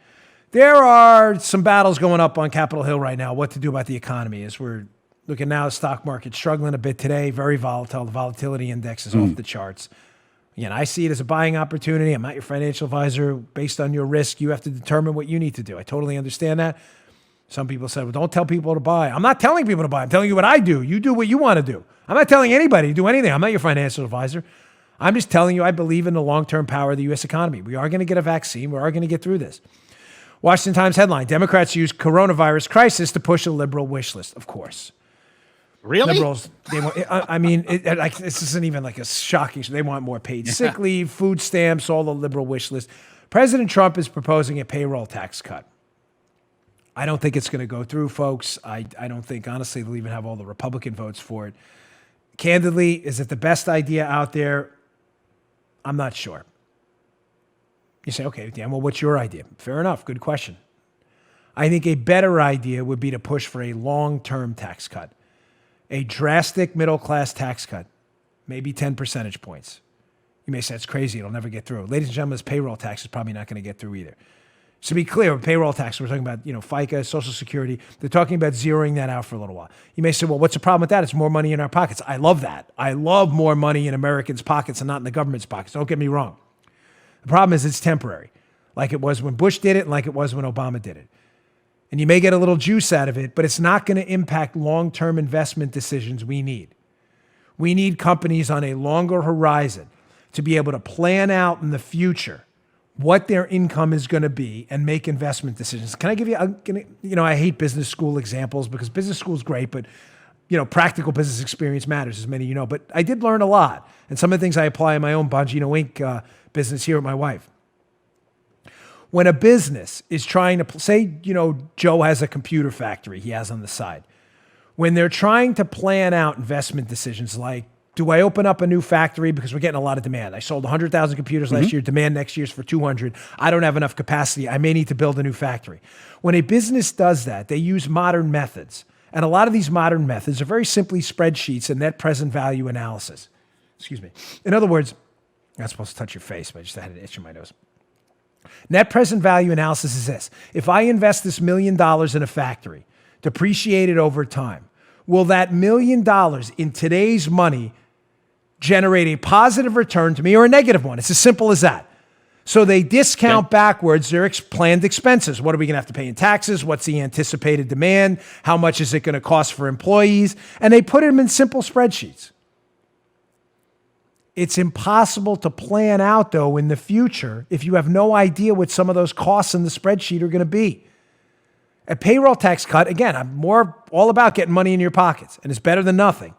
There are some battles going up on Capitol Hill right now, what to do about the economy. As we're looking now, the stock market struggling a bit today, very volatile. The volatility index is off the charts. Again, I see it as a buying opportunity. I'm not your financial advisor. Based on your risk, you have to determine what you need to do. I totally understand that. Some people said, well, don't tell people to buy. I'm not telling people to buy. I'm telling you what I do. You do what you want to do. I'm not telling anybody to do anything. I'm not your financial advisor. I'm just telling you I believe in the long-term power of the U.S. economy. We are going to get a vaccine. We are going to get through this. Washington Times headline, Democrats use coronavirus crisis to push a liberal wish list. Of course. Really? Liberals, this isn't even like a shocking. They want more paid sick leave, food stamps, all the liberal wish list. President Trump is proposing a payroll tax cut. I don't think it's going to go through, folks. I don't think, honestly, they'll even have all the Republican votes for it. Candidly, is it the best idea out there? I'm not sure. You say, okay, Dan, well, what's your idea? Fair enough. Good question. I think a better idea would be to push for a long-term tax cut, a drastic middle-class tax cut, maybe 10 percentage points. You may say, it's crazy. It'll never get through. Ladies and gentlemen, this payroll tax is probably not going to get through either. So to be clear, payroll tax, we're talking about, FICA, Social Security. They're talking about zeroing that out for a little while. You may say, well, what's the problem with that? It's more money in our pockets. I love that. I love more money in Americans' pockets and not in the government's pockets. Don't get me wrong. The problem is it's temporary, like it was when Bush did it and like it was when Obama did it. And you may get a little juice out of it, but it's not going to impact long-term investment decisions we need. We need companies on a longer horizon to be able to plan out in the future what their income is going to be and make investment decisions. Can I give you, I hate business school examples because business school is great, but practical business experience matters, as many of you know. But I did learn a lot. And some of the things I apply in my own Bongino Inc. Business here with my wife. When a business is trying to, say, Joe has a computer factory he has on the side. When they're trying to plan out investment decisions like, do I open up a new factory because we're getting a lot of demand? I sold 100,000 computers last year. Demand next year is for 200. I don't have enough capacity. I may need to build a new factory. When a business does that, they use modern methods. And a lot of these modern methods are very simply spreadsheets and net present value analysis. Excuse me. In other words, I'm not supposed to touch your face, but I just had an itch in my nose. Net present value analysis is this. If I invest this $1 million in a factory, depreciate it over time, will that $1 million in today's money generate a positive return to me or a negative one? It's as simple as that. So they discount backwards their planned expenses. What are we going to have to pay in taxes? What's the anticipated demand? How much is it going to cost for employees? And they put them in simple spreadsheets. It's impossible to plan out, though, in the future if you have no idea what some of those costs in the spreadsheet are going to be. A payroll tax cut, again, I'm more all about getting money in your pockets, and it's better than nothing.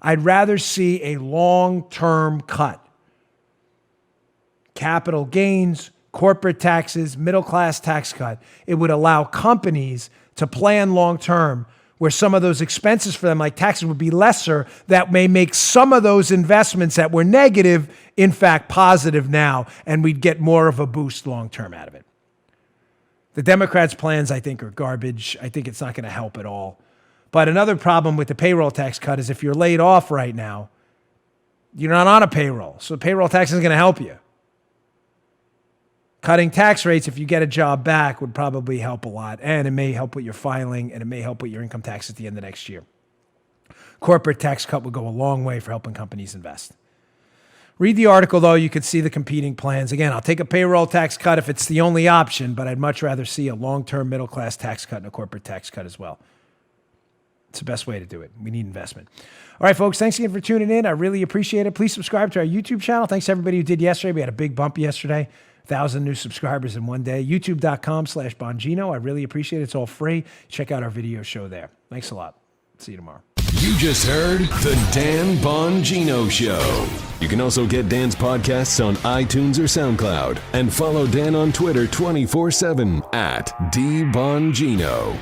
I'd rather see a long-term cut. Capital gains, corporate taxes, middle-class tax cut. It would allow companies to plan long-term where some of those expenses for them, like taxes, would be lesser. That may make some of those investments that were negative, in fact, positive now, and we'd get more of a boost long-term out of it. The Democrats' plans, I think, are garbage. I think it's not going to help at all. But another problem with the payroll tax cut is if you're laid off right now, you're not on a payroll. So payroll tax isn't going to help you. Cutting tax rates if you get a job back would probably help a lot. And it may help with your filing, and it may help with your income tax at the end of next year. Corporate tax cut would go a long way for helping companies invest. Read the article, though. You could see the competing plans. Again, I'll take a payroll tax cut if it's the only option, but I'd much rather see a long-term middle-class tax cut and a corporate tax cut as well. It's the best way to do it. We need investment. All right, folks, thanks again for tuning in. I really appreciate it. Please subscribe to our YouTube channel. Thanks to everybody who did yesterday. We had a big bump yesterday. 1,000 new subscribers in one day. YouTube.com/Bongino. I really appreciate it. It's all free. Check out our video show there. Thanks a lot. See you tomorrow. You just heard The Dan Bongino Show. You can also get Dan's podcasts on iTunes or SoundCloud. And follow Dan on Twitter 24/7 @DBongino.